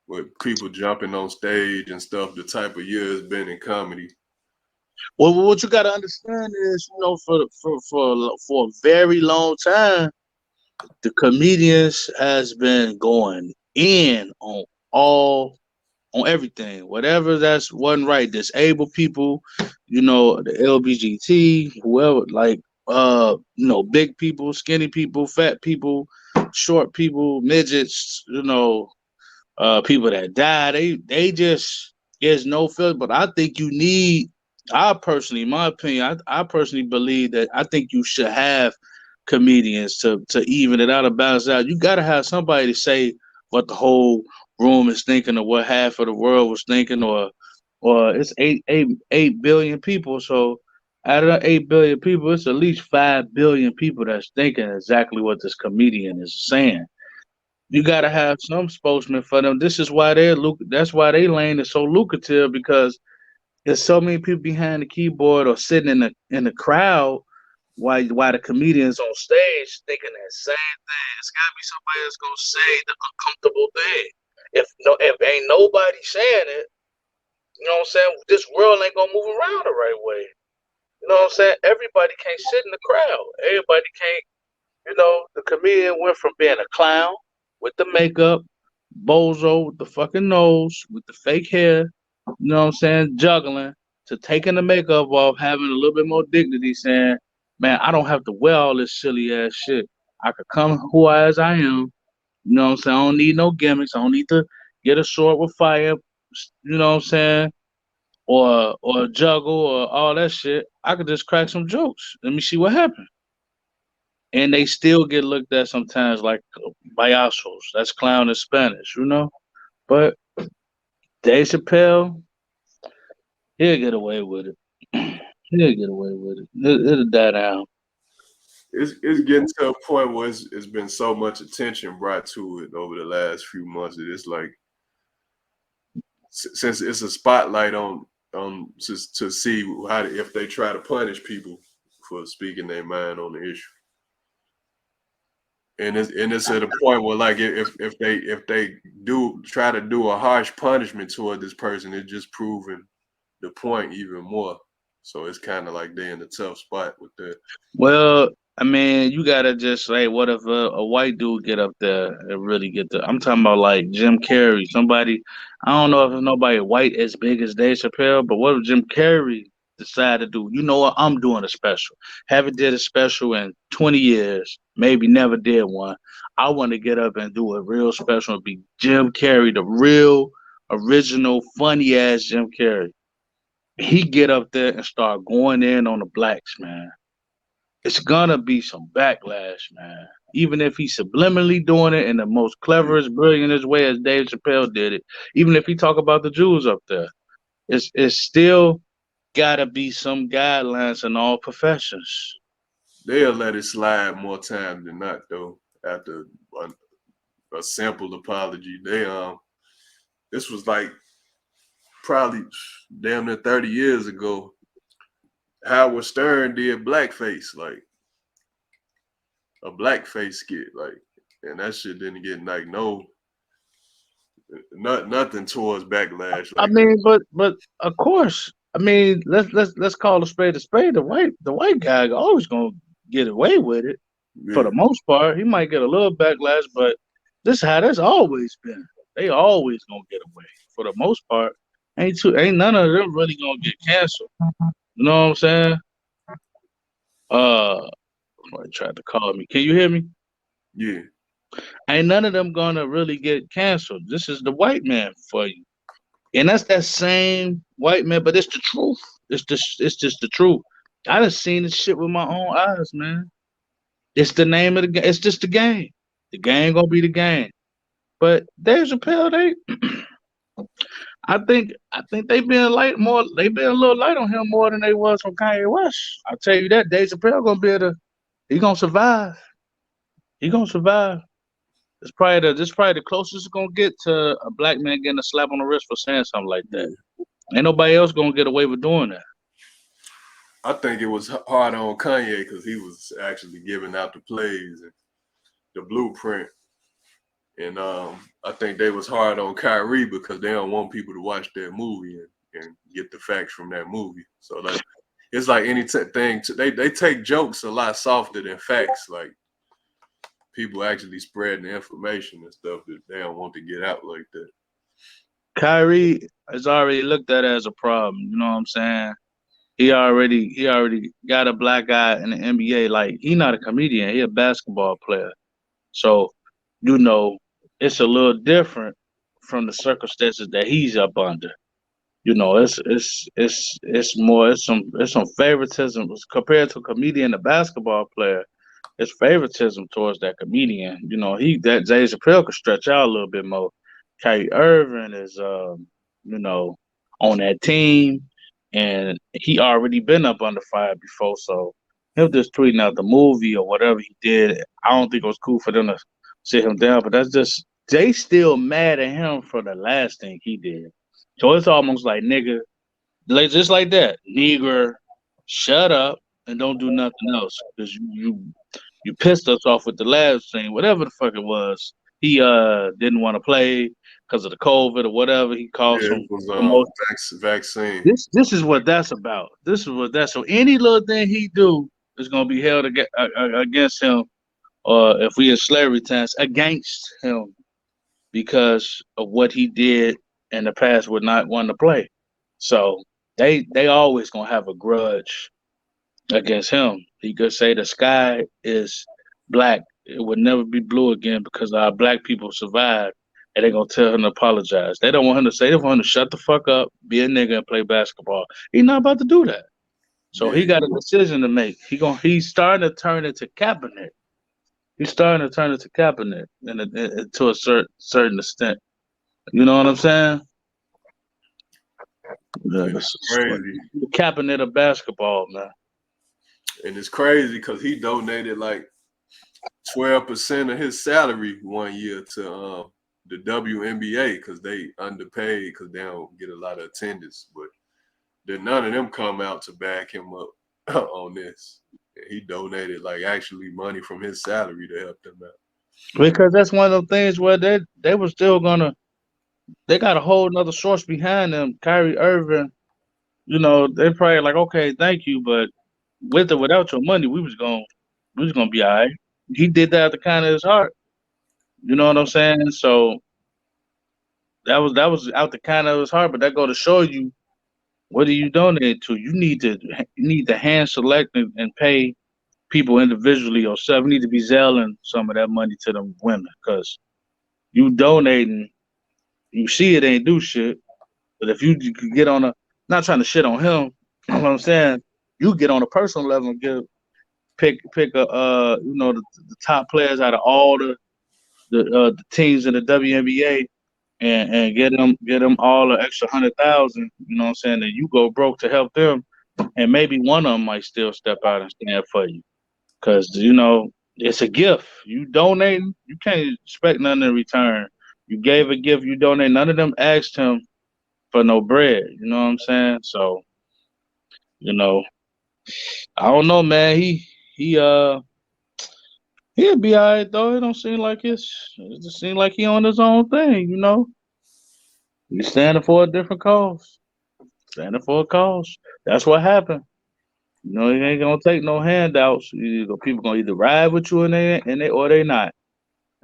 With people jumping on stage and stuff, the type of year it's been in comedy. Well, what you got to understand is, you know, for a very long time, the comedians has been going in all on everything, whatever that's wasn't right. Disabled people, you know, the LGBT, whoever, like, you know, big people, skinny people, fat people, short people, midgets, you know, people that die. They just there's no feeling. But I think you need. I personally, in my opinion, I personally believe that I think you should have comedians to even it out or balance out. You got to have somebody to say what the whole room is thinking or what half of the world was thinking, or it's 8 billion people. So out of the 8 billion people, it's at least 5 billion people that's thinking exactly what this comedian is saying. You got to have some spokesman for them. This is why that's why they lane is so lucrative because there's so many people behind the keyboard or sitting in the crowd while the comedian's on stage thinking that same thing. It's got to be somebody that's gonna say the uncomfortable thing. If ain't nobody saying it, you know what I'm saying? This world ain't gonna move around the right way. You know what I'm saying? Everybody can't sit in the crowd. Everybody can't. You know, the comedian went from being a clown with the makeup, bozo with the fucking nose, with the fake hair, you know what I'm saying, juggling, to taking the makeup off, having a little bit more dignity, saying, man, I don't have to wear all this silly ass shit. I could come who I as I am. You know what I'm saying? I don't need no gimmicks. I don't need to get a sword with fire, you know what I'm saying? Or juggle or all that shit. I could just crack some jokes. Let me see what happens. And they still get looked at sometimes like payasos. That's clown in Spanish, you know. But Dave Chappelle, he'll get away with it. He'll get away with it. It'll die down. It's getting to a point where it's been so much attention brought to it over the last few months that it's like, since it's a spotlight on to see how if they try to punish people for speaking their mind on the issue. And it's at a point where, like, if they do try to do a harsh punishment toward this person, it's just proving the point even more. So it's kind of like they're in a tough spot with that. Well, I mean, you gotta just say, what if a white dude get up there and really get the? I'm talking about like Jim Carrey, somebody. I don't know if there's nobody white as big as Dave Chappelle, but what if Jim Carrey decide to do? You know what? I'm doing a special. Haven't did a special in 20 years. Maybe never did one. I want to get up and do a real special and be Jim Carrey, the real, original, funny ass Jim Carrey. He get up there and start going in on the blacks, man. It's gonna be some backlash, man. Even if he's subliminally doing it in the most Yeah. cleverest, brilliantest way as Dave Chappelle did it, even if he talk about the Jews up there, it's still gotta be some guidelines in all professions. They'll let it slide more time than not, though. After a simple apology, this was like probably damn near 30 years ago. Howard Stern did blackface, like a blackface skit, like, and that shit didn't get like nothing towards backlash I like that. mean, but of course, I mean, let's call a spade a spade. The white guy always gonna get away with it for the Yeah, most part. He might get a little backlash, but this is how that's always been. They always gonna get away for the most part. Ain't none of them really gonna get canceled. You know what I'm saying? Somebody tried to call me. Can you hear me? yeah. Ain't none of them gonna really get canceled. This is the white man for you. And that's that same white man, but it's the truth. It's just the truth. I done seen this shit with my own eyes, man. It's the name of the game. It's just the game. The game gonna be the game. But Dave Chappelle, I think they been light more. They been a little light on him more than they was on Kanye West. I'll tell you that. Dave Chappelle gonna be able to. He gonna survive. He gonna survive. This probably the closest it's gonna get to a black man getting a slap on the wrist for saying something like that. Yeah. Ain't nobody else gonna get away with doing that. I think it was hard on Kanye because he was actually giving out the plays and the blueprint. And I think they was hard on Kyrie because they don't want people to watch that movie and get the facts from that movie. So like, it's like any thing. They take jokes a lot softer than facts. Like, people actually spreading the information and stuff that they don't want to get out like that. Kyrie is already looked at as a problem. You know what I'm saying? He already got a black eye in the NBA. Like he not a comedian. He a basketball player. So you know it's a little different from the circumstances that he's up under. You know, it's more it's some favoritism compared to a comedian, a basketball player. It's favoritism towards that comedian. You know, that Dave Chappelle could stretch out a little bit more. Kyrie Irving is you know, on that team and he already been up under fire before, so him just tweeting out the movie or whatever he did, I don't think it was cool for them to sit him down, but that's just they still mad at him for the last thing he did. So it's almost like nigga, like just like that, nigger, shut up and don't do nothing else because you pissed us off with the last thing, whatever the fuck it was. He didn't want to play because of the COVID or whatever. He called Yeah, some it was promotion. vaccine. This is what that's about. This is what that's. So any little thing he do is gonna be held against him, or if we in slavery times, against him because of what he did in the past would not want to play. So they always gonna have a grudge against him. He could say the sky is black. It would never be blue again because our black people survived. And they're gonna tell him to apologize. They don't want him to say, they want him to shut the fuck up, be a nigga and play basketball. He's not about to do that. So he Yeah, got a decision to make. He's starting to turn into Kaepernick. He's starting to turn into Kaepernick to a certain extent. You know what I'm saying? Yeah, and it's crazy. Kaepernick of basketball, man. And it's crazy because he donated like 12% of his salary one year to the WNBA because they underpaid because they don't get a lot of attendance. But then none of them come out to back him up on this. And he donated like actually money from his salary to help them out. Because that's one of those things where they were still gonna they got a whole nother source behind them. Kyrie Irving, they probably like, okay, thank you, but with or without your money, we was gonna be all right. He did that at the kind of his heart. You know what I'm saying? So that was out the kind of his heart, but that go to show you what do you donate to? You need to hand select and pay people individually yourself. You need to be selling some of that money to them women because you donating, you see it ain't do shit. But if you could get on not trying to shit on him, you know what I'm saying? You get on a personal level and pick the top players out of all the teams in the WNBA and get them all an extra 100,000. You know what I'm saying? And you go broke to help them, and maybe one of them might still step out and stand for you because it's a gift. You donating, you can't expect nothing in return. You gave a gift, you donate. None of them asked him for no bread. You know what I'm saying? So, you know, I don't know, man. He'll be all right though. It don't seem like it just seem like he on his own thing. He's standing for a different cause. Standing for a cause. That's what happened. He ain't gonna take no handouts. People gonna either ride with you and they or they not.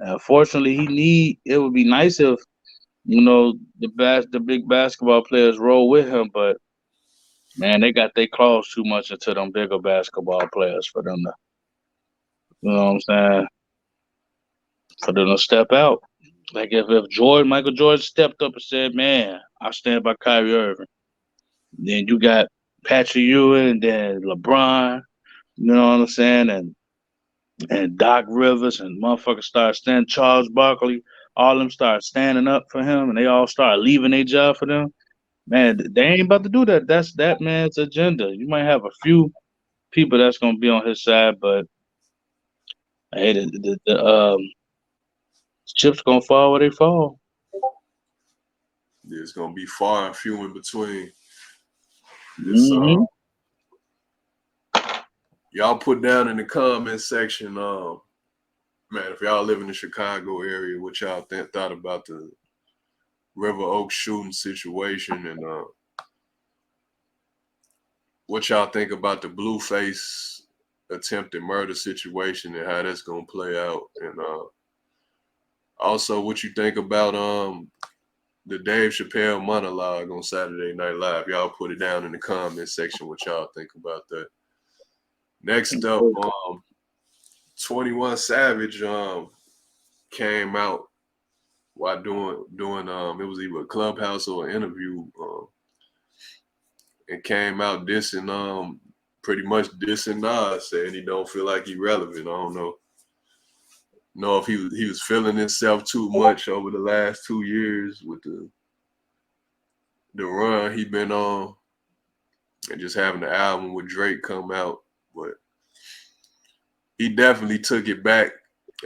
Unfortunately, it would be nice if the big basketball players roll with him, but man, they got their claws too much into them bigger basketball players for them to, you know what I'm saying, for them to step out. Like if Michael Jordan stepped up and said, "Man, I stand by Kyrie Irving," then you got Patrick Ewing, and then LeBron, you know what I'm saying, and Doc Rivers, and motherfuckers start standing. Charles Barkley, all of them start standing up for him, and they all start leaving their job for them. Man, they ain't about to do that. That's that man's agenda. You might have a few people that's gonna be on his side, but hey, the chips gonna fall where they fall. There's gonna be far and few in between. It's Hmm. y'all put down in the comment section, man, if y'all live in the Chicago area, what y'all thought about the River Oaks shooting situation, and what y'all think about the Blueface attempted murder situation and how that's gonna play out, and also what you think about the Dave Chappelle monologue on Saturday Night Live. Y'all put it down in the comment section what y'all think about that. Next up, 21 Savage came out while doing it was either a Clubhouse or an interview, and came out dissing pretty much dissing Nas, saying he don't feel like he relevant. I don't know if he was feeling himself too much over the last 2 years with the run he been on, and just having the album with Drake come out. But he definitely took it back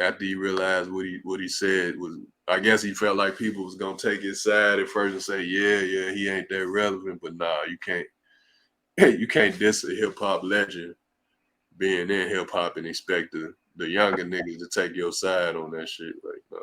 after he realized what he said was. I guess he felt like people was gonna take his side at first and say, yeah, he ain't that relevant. But nah, you can't diss a hip hop legend being in hip hop and expect the younger niggas to take your side on that shit. Like, nah.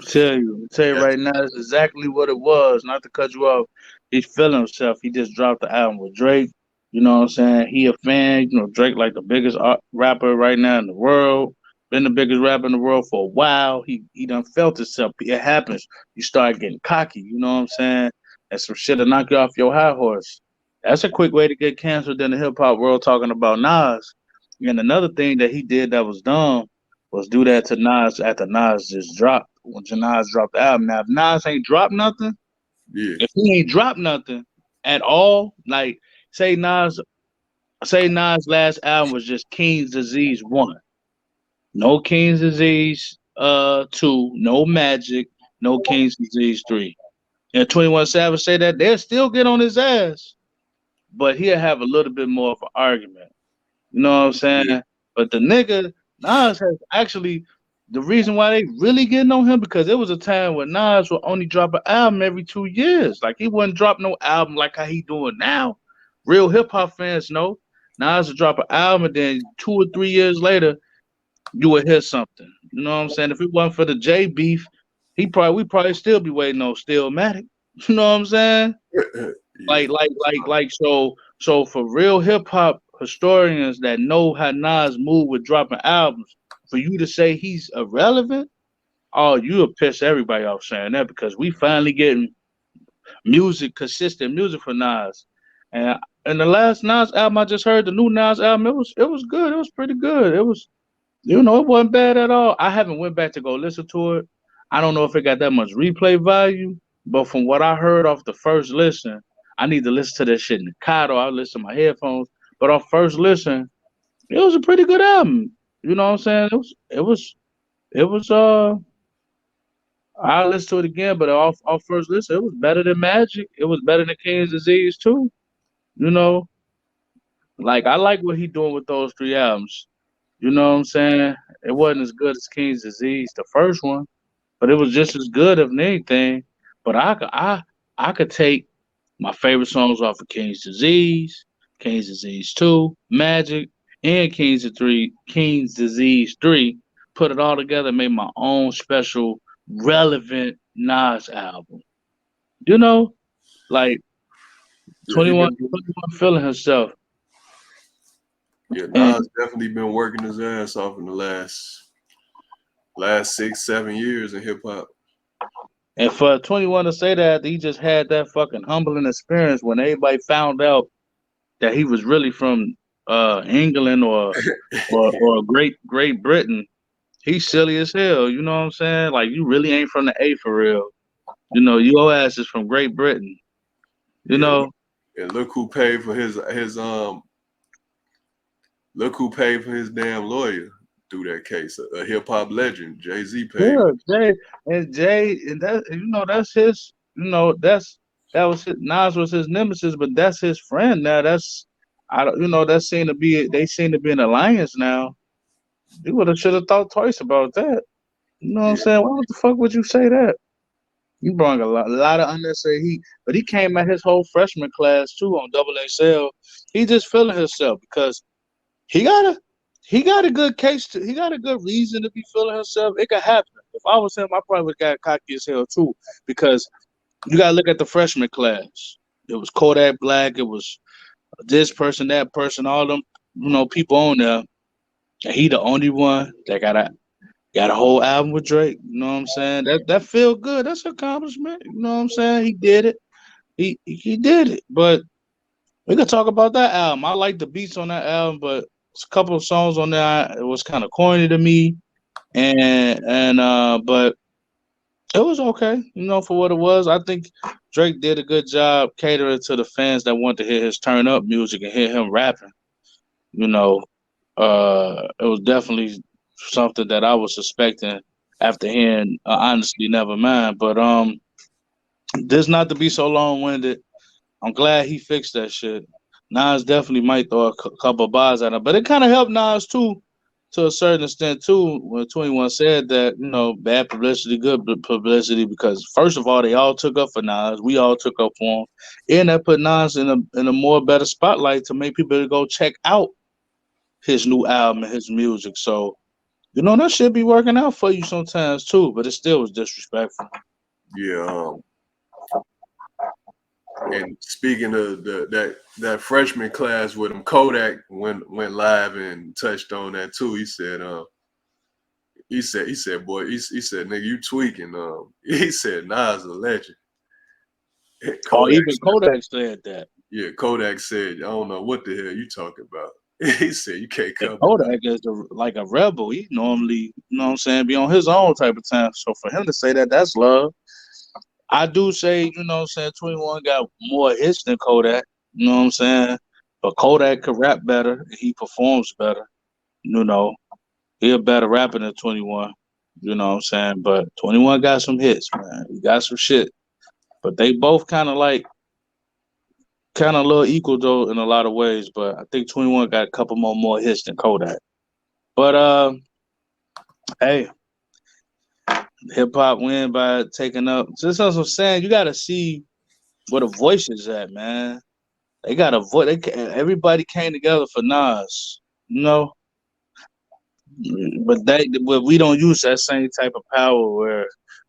Tell you That's right now, that's exactly what it was. Not to cut you off. He's feeling himself. He just dropped the album with Drake. You know what I'm saying? He a fan. You know, Drake like the biggest rapper right now in the world. Been the biggest rapper in the world for a while. He done felt himself. It happens. You start getting cocky. You know what I'm saying? And some shit to knock you off your high horse. That's a quick way to get canceled in the hip hop world. Talking about Nas. And another thing that he did that was dumb was do that to Nas after Nas just dropped. When Nas dropped the album. Now, if Nas ain't dropped nothing, yeah, if he ain't dropped nothing at all, like say Nas, say Nas' last album was just King's Disease 1, no King's Disease 2, no Magic, no King's Disease 3, and 21 Savage say that they'll still get on his ass, but he'll have a little bit more of an argument. You know what I'm yeah, saying? But the nigga Nas has actually the reason why they really getting on him because it was a time when Nas would only drop an album every 2 years. Like he wouldn't drop no album like how he doing now. Real hip hop fans know Nas would drop an album and then 2 or 3 years later you would hear something. You know what I'm saying? If it wasn't for the J beef, we probably still be waiting on Stillmatic. You know what I'm saying? yeah. So for real hip hop historians that know how Nas moved with dropping albums, for you to say he's irrelevant, oh, you'll piss everybody off saying that because we finally getting music, consistent music for Nas. And the last Nas album I just heard, the new Nas album, it was good. It was pretty good. It wasn't bad at all. I haven't went back to go listen to it. I don't know if it got that much replay value, but from what I heard off the first listen, I need to listen to that shit in the car or I listen to my headphones. But off first listen, it was a pretty good album. You know what I'm saying? It was I'll listen to it again, but off first listen, it was better than Magic. It was better than King's Disease too. You know, like I like what he doing with those three albums. You know what I'm saying? It wasn't as good as King's Disease, the first one, but it was just as good of anything. But I could take my favorite songs off of King's Disease 2, Magic, and King's Disease 3, put it all together, make my own special relevant Nas album. You know, like Yeah, he 21, been 21 feeling himself. yeah, And Nas definitely been working his ass off in the last 6, 7 years in hip hop. and for 21 to say that he just had that fucking humbling experience when everybody found out that he was really from England or Great Britain. He's silly as hell. You know what I'm saying? Like you really ain't from the A for real. You know, your ass is from Great Britain. You Yeah, know, and look who paid for his look who paid for his damn lawyer through that case. A hip hop legend, Jay-Z paid. yeah, Jay, and that that's his. That was his. Nas was his nemesis, but that's his friend now. That's I don't. That seem to be they seem to be an alliance now. You would have should have thought twice about that. You know what I'm Yeah, saying? Why the fuck would you say that? You brought a lot of unnecessary heat, but he came at his whole freshman class too on Double XL. He just feeling himself because he got a he got a good case to he got a good reason to be feeling himself. It could happen. If I was him, I probably would have got cocky as hell too because you gotta look at the freshman class. It was Kodak Black. It was this person, that person, all them people on there. And he the only one that got a whole album with Drake. You know what I'm saying? That feel good. That's an accomplishment. You know what I'm saying? He did it. He did it. But we could talk about that album. I like the beats on that album, but a couple of songs on there it was kind of corny to me, and but it was okay. For what it was. I think Drake did a good job catering to the fans that want to hear his turn up music and hear him rapping. You know, it was definitely something that I was suspecting after hearing honestly never mind. But this not to be so long winded. I'm glad he fixed that shit. Nas definitely might throw a couple bars at him, but it kind of helped Nas too, to a certain extent too. When 21 said that, bad publicity, good publicity, because first of all, they all took up for Nas. We all took up for him, and that put Nas in a more better spotlight to make people go check out his new album and his music. So You know, that shit be working out for you sometimes too, but it still was disrespectful. Yeah. And speaking of that freshman class with him, Kodak went live and touched on that too. He said, boy, he said, nigga, you tweaking. He said, Nas a legend. Oh, Kodak, even Kodak said that. yeah, Kodak said, I don't know what the hell you talking about. He said, you can't And come. Kodak is like a rebel. He normally, you know what I'm saying, be on his own type of time. So for him to say that, that's love. I do say, you know what I'm saying, 21 got more hits than Kodak. You know what I'm saying? But Kodak could rap better. He performs better. You know, he a better rapper than 21. You know what I'm saying? But 21 got some hits, man. He got some shit. But they both kind of a little equal though in a lot of ways. But I think 21 got a couple more hits than Kodak. But hey, hip hop win by taking up. Just as I'm saying, you got to see where the voice is at, man. They got a voice. Everybody came together for Nas, you know. But we don't use that same type of power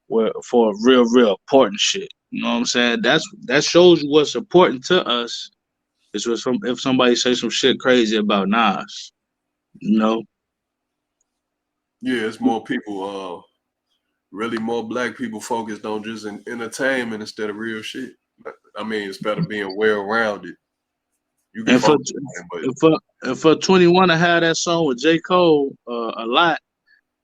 where for real important shit. You know what I'm saying? That shows you what's important to us. Is if somebody say some shit crazy about Nas, you know. Yeah, it's more people, really more black people focused on just entertainment instead of real shit. I mean, instead of being well rounded, you can And for focus on it, but and for and for 21 to have that song with J. Cole a lot,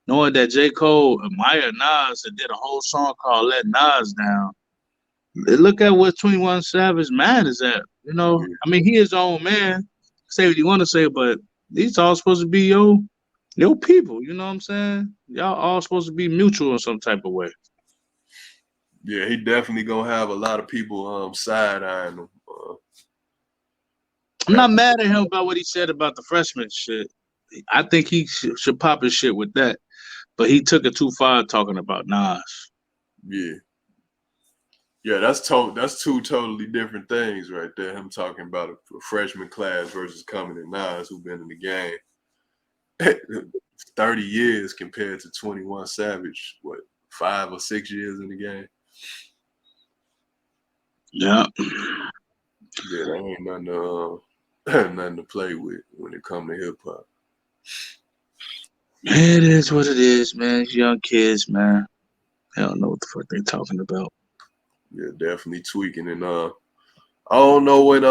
knowing that J. Cole admired Nas and did a whole song called Let Nas Down. Look at what 21 Savage man is at. You know, yeah, I mean, he his own man. Say what you want to say, but these all supposed to be your people. You know what I'm saying? Y'all all supposed to be mutual in some type of way. yeah, he definitely gonna have a lot of people side eyeing him. I'm not mad at him about what he said about the freshman shit. I think he should pop his shit with that, but he took it too far talking about Nas. Yeah, yeah, that's two totally different things right there. Him talking about a freshman class versus coming to Nas, who been in the game 30 years compared to 21 Savage, what, 5 or 6 years in the game? Yeah. Yeah, that ain't nothing to, nothing to play with when it come to hip hop. It is what it is, man. These young kids, man. They don't know what the fuck they talking about. Yeah, definitely tweaking. And I don't know when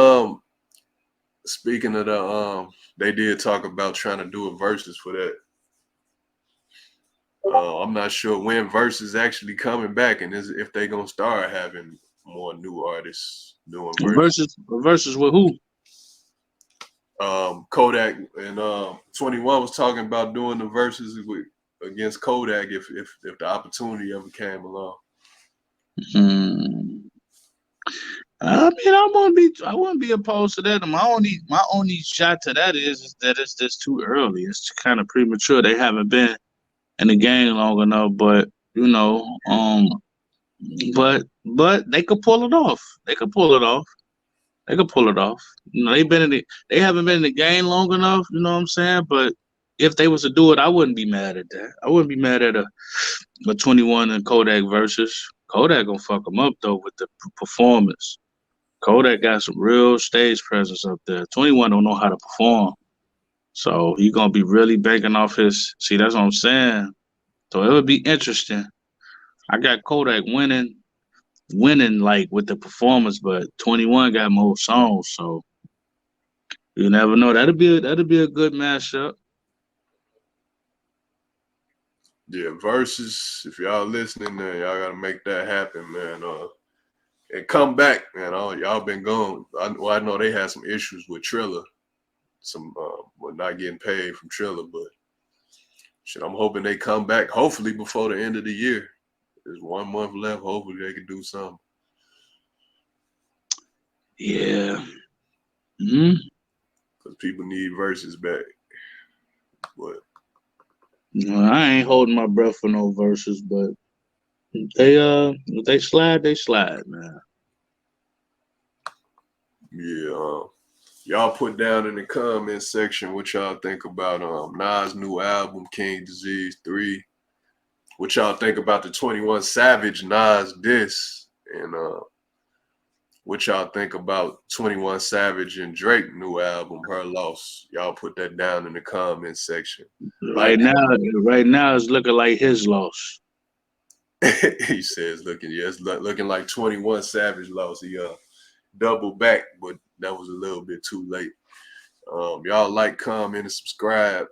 speaking of the they did talk about trying to do a versus for that. I'm not sure when versus actually coming back and if they gonna start having more new artists doing verses. Versus with who? Kodak and 21 was talking about doing the verses against Kodak if the opportunity ever came along. Hmm. I mean, I wouldn't be opposed to that. My only shot to that is that it's just too early. It's kind of premature. They haven't been in the game long enough, but you know, but they could pull it off. They could pull it off. They could pull it off. You know, they haven't been in the game long enough. You know what I'm saying? But if they was to do it, I wouldn't be mad at that. I wouldn't be mad at a 21 and Kodak versus. Kodak gonna fuck them up though with the performance. Kodak got some real stage presence up there. 21 don't know how to perform. So he gonna be really banking off his see, that's what I'm saying. So it would be interesting. I got Kodak winning like with the performance, but 21 got more songs, so you never know. That'd be a good mashup. Yeah, versus if y'all listening, then y'all gotta make that happen, man. And come back, man. Y'all been gone. I know they had some issues with Triller, some well, not getting paid from Triller, but shit, I'm hoping they come back. Hopefully before the end of the year. There's 1 month left. Hopefully they can do something. Yeah. hmm Because people need verses back. But I ain't holding my breath for no verses, but if they slide, man. yeah, Y'all put down in the comment section what y'all think about Nas' new album, King Disease 3. What y'all think about the 21 Savage Nas diss, and what y'all think about 21 Savage and Drake new album, Her Loss. Y'all put that down in the comment section. Right now it's looking like his loss. He says looking like 21 Savage loss. He double back, but that was a little bit too late. Y'all like, comment, and subscribe.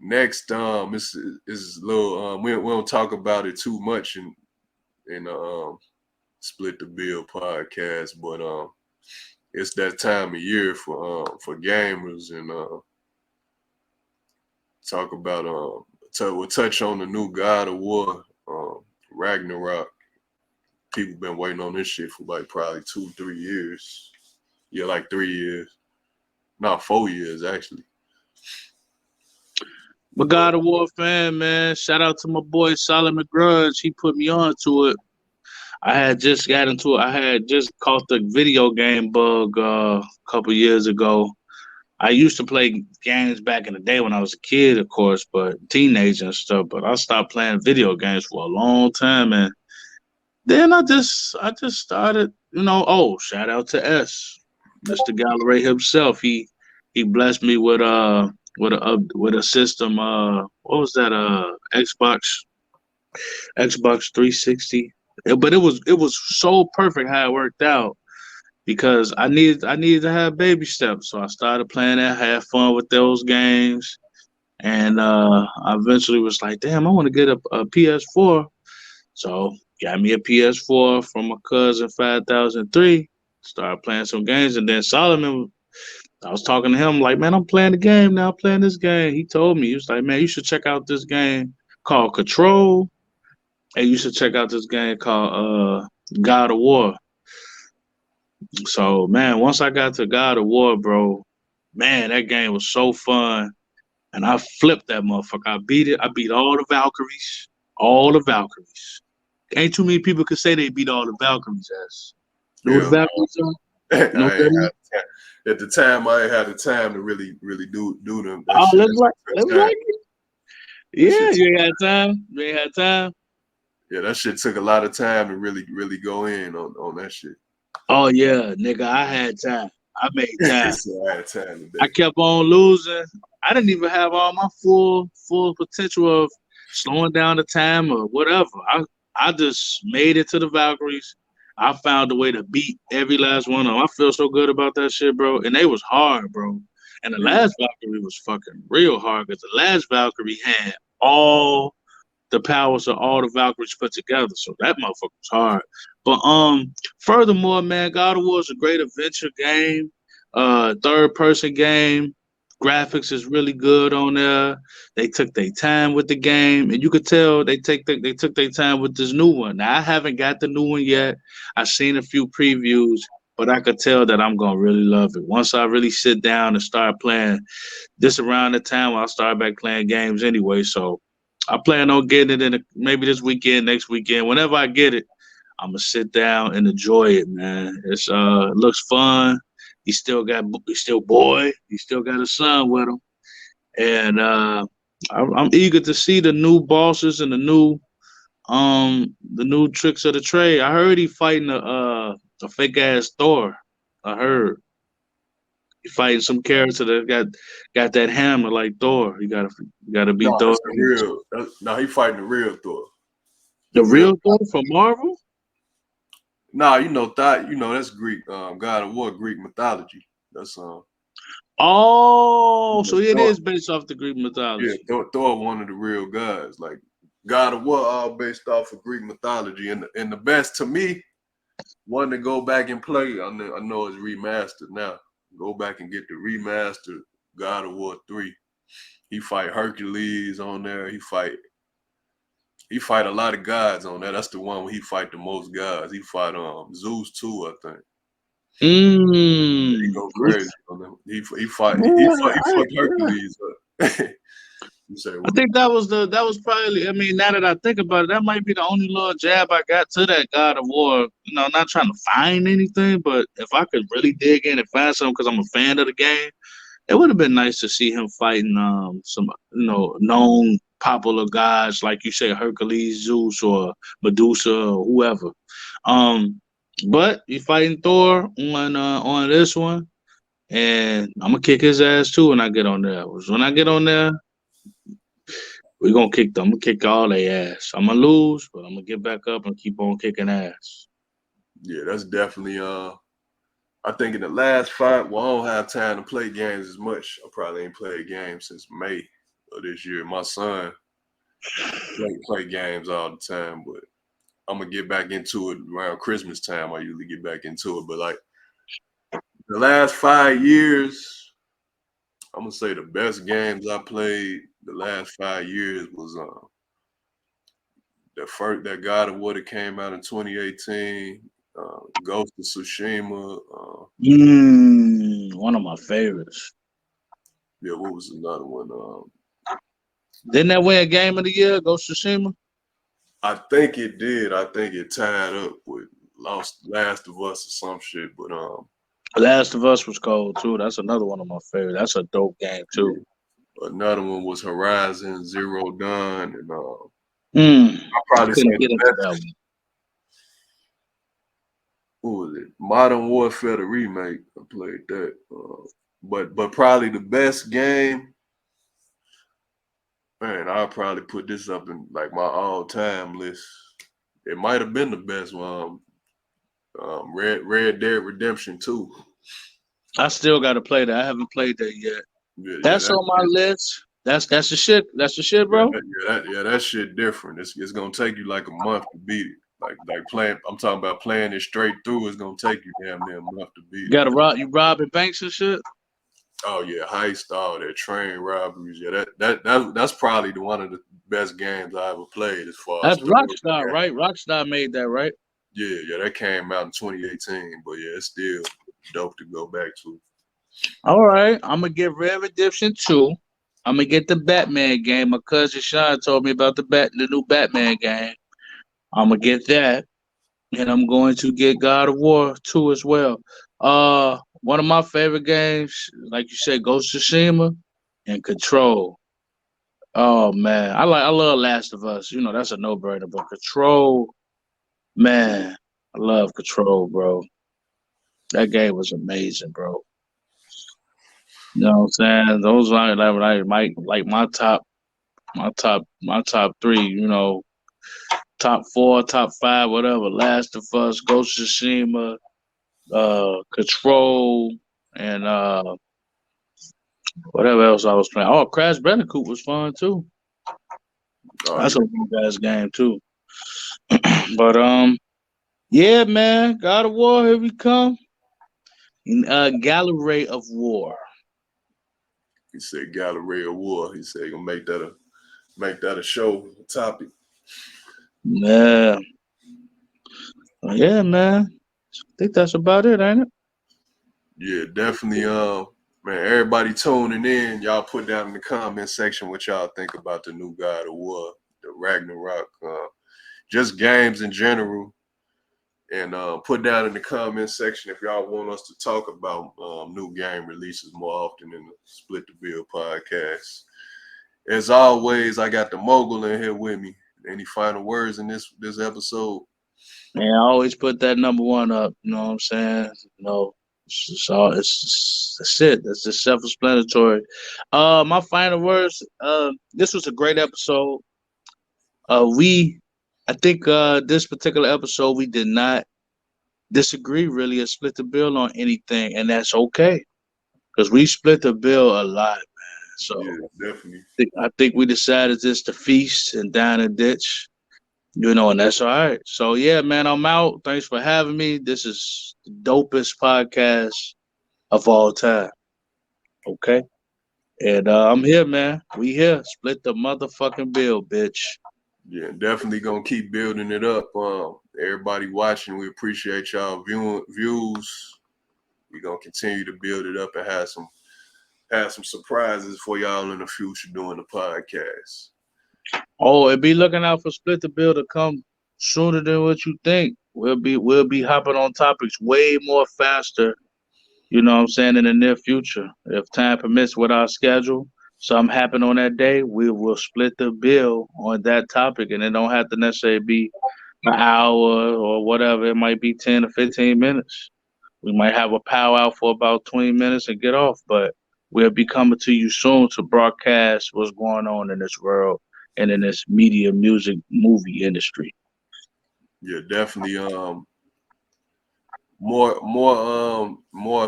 Next, this is a little we don't talk about it too much in Split the Bill podcast, but it's that time of year for gamers, and talk about we'll touch on the new God of War, Ragnarok. People been waiting on this shit for like probably 2-3 years. Yeah, like 3 years. Not 4 years actually. But God of War fan, man. Shout out to my boy Solomon Grudge. He put me on to it. I had just got into it. I had just caught the video game bug a couple years ago. I used to play games back in the day when I was a kid, of course, but teenager and stuff. But I stopped playing video games for a long time, and then I just started, shout out to Mr. Gallery himself. He blessed me with with a system. What was that? Xbox 360. But it was so perfect how it worked out because I needed to have baby steps. So I started playing that, had fun with those games, and I eventually was like, damn, I want to get a PS4. So got me a PS4 from my cousin 5003. Started playing some games, and then Solomon, I was talking to him like, man, I'm playing the game now. I'm playing this game. He told me, he was like, man, you should check out this game called Control, and you should check out this game called God of War. So man, once I got to God of War, bro, man, that game was so fun, and I flipped that motherfucker. I beat it. I beat all the Valkyries. All the Valkyries. Ain't too many people could say they beat all the Valkyries. As know what the Valkyries are? You know what that is? At the time, I ain't had the time to really do them. That Oh, shit, let's like it. Yeah, you ain't had time. You ain't had time. Yeah, that shit took a lot of time to really go in on that shit. Oh yeah, nigga, I had time. I made time. So I had time today. I kept on losing. I didn't even have all my full potential of slowing down the time or whatever. I just made it to the Valkyries. I found a way to beat every last one of them. I feel so good about that shit, bro. And they was hard, bro. And the last Valkyrie was fucking real hard because the last Valkyrie had all the powers of all the Valkyries put together. So that motherfucker was hard. But furthermore, man, God of War is a great adventure game. Third person game. Graphics is really good on there. They took their time with the game, and you could tell they took their time with this new one. Now I haven't got the new one yet. I've seen a few previews, but I could tell that I'm gonna really love it once I really sit down and start playing. This around the time I'll start back playing games anyway. So I plan on getting it maybe this weekend, next weekend, whenever I get it. I'm gonna sit down and enjoy it, man. It looks fun. He's still boy. He still got a son with him, and I'm eager to see the new bosses and the new tricks of the trade. I heard he fighting a fake ass Thor. I heard he fighting some character that got that hammer like Thor. You gotta beat Thor. He fighting the real Thor. The real Thor from Marvel. Nah, that's Greek. God of War, Greek mythology. That's Oh, so it is based off the Greek mythology. Yeah, Thor one of the real gods. Like God of War, all based off of Greek mythology. And the best to me, one to go back and play. I know it's remastered now. Go back and get the remastered God of War 3. He fight Hercules on there. He fight a lot of gods on that. That's the one where he fight the most gods. He fight Zeus too, I think. He go crazy on them. He fucked Hercules up. You say I what? think that was probably. I mean, now that I think about it, that might be the only little jab I got to that God of War. Not trying to find anything, but if I could really dig in and find something, because I'm a fan of the game, it would have been nice to see him fighting some known popular guys like you say Hercules, Zeus, or Medusa, or whoever. Um, but you fighting Thor on this one, and I'm gonna kick his ass too when I get on there. When I get on there, we're gonna kick them. I'm gonna kick all their ass. I'm gonna lose, but I'm gonna get back up and keep on kicking ass. Yeah, that's definitely I think in the last fight, well, I don't have time to play games as much. I probably ain't played games since May of this year. My son play games all the time, but I'm gonna get back into it around Christmas time. I usually get back into it, but like the last 5 years, I'm gonna say the best games I played the last 5 years was that God of War that came out in 2018, Ghost of Tsushima. One of my favorites. Yeah, what was another one? Didn't that win a game of the year, Ghost of Tsushima? I think it did. I think it tied up with Last of Us or some shit. But Last of Us was cold too. That's another one of my favorites. That's a dope game too. yeah. Another one was Horizon Zero Dawn, and I I probably say couldn't the get into that best. one. What was it? Modern Warfare the remake. I played that. But probably the best game. Man, I'll probably put this up in like my all-time list. It might have been the best one. Red Dead Redemption 2. I still got to play that. I haven't played that yet. Yeah, That's on my list. That's the shit. That's the shit, bro. that shit different. It's gonna take you like a month to beat it. Like playing. I'm talking about playing it straight through. It's gonna take you damn near a month to beat You it. got to rob. You robbing banks and shit. Oh yeah, heist, all that train robberies. Yeah, that's probably one of the best games I ever played as far as That's story. Rockstar, right? Rockstar made that, right? Yeah, that came out in 2018, but yeah, it's still dope to go back to. All right, I'm gonna get Red Redemption 2. I'm gonna get the Batman game. My cousin Sean told me about the new Batman game. I'm gonna get that, and I'm going to get God of War 2 as well. One of my favorite games, like you said, Ghost of Tsushima and Control. Oh man, I love Last of Us. That's a no brainer. But Control, man, I love Control, bro. That game was amazing, bro. You know what I'm saying? Those are like my top three. Top four, top five, whatever. Last of Us, Ghost of Tsushima, Control, and whatever else I was playing. Oh, Crash Bandicoot was fun too. Oh That's yeah, a best game too. But yeah, man, God of War, here we come. Gallery of War. he said Gallery of War. He said he gonna make that a show topic. Yeah, yeah, man. I think that's about it, ain't it? Yeah, definitely. Man, everybody tuning in, y'all put down in the comment section what y'all think about the new God of War, the Ragnarok, just games in general, and put down in the comment section if y'all want us to talk about new game releases more often in the Split the Bill podcast. As always, I got the mogul in here with me. Any final words in this episode? Man, I always put that number one up. You know what I'm saying? That's it. That's just self-explanatory. My final words. This was a great episode. I think this particular episode we did not disagree really or split the bill on anything, and that's okay because we split the bill a lot, man. So Yeah, definitely. I think we decided just to feast and dine and ditch. And that's all right. So yeah, man, I'm out. Thanks for having me. This is the dopest podcast of all time. Okay. And I'm here, man. We here. Split the motherfucking bill, bitch. Yeah, definitely gonna keep building it up. Everybody watching, we appreciate y'all views. We're gonna continue to build it up and have some have some surprises for y'all in the future doing the podcast. Oh, and be looking out for Split the Bill to come sooner than what you think. We'll be hopping on topics way more faster, you know what I'm saying, in the near future. If time permits with our schedule, something happen on that day, we will split the bill on that topic, and it don't have to necessarily be an hour or whatever. It might be 10 or 15 minutes. We might have a powwow for about 20 minutes and get off, but we'll be coming to you soon to broadcast what's going on in this world and in this media, music, movie industry. Yeah, definitely. More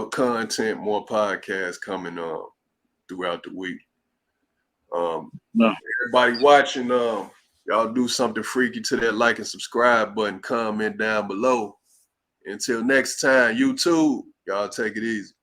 content, more podcasts coming throughout the week. No. Everybody watching, y'all do something freaky to that like and subscribe button. Comment down below. Until next time, YouTube, y'all take it easy.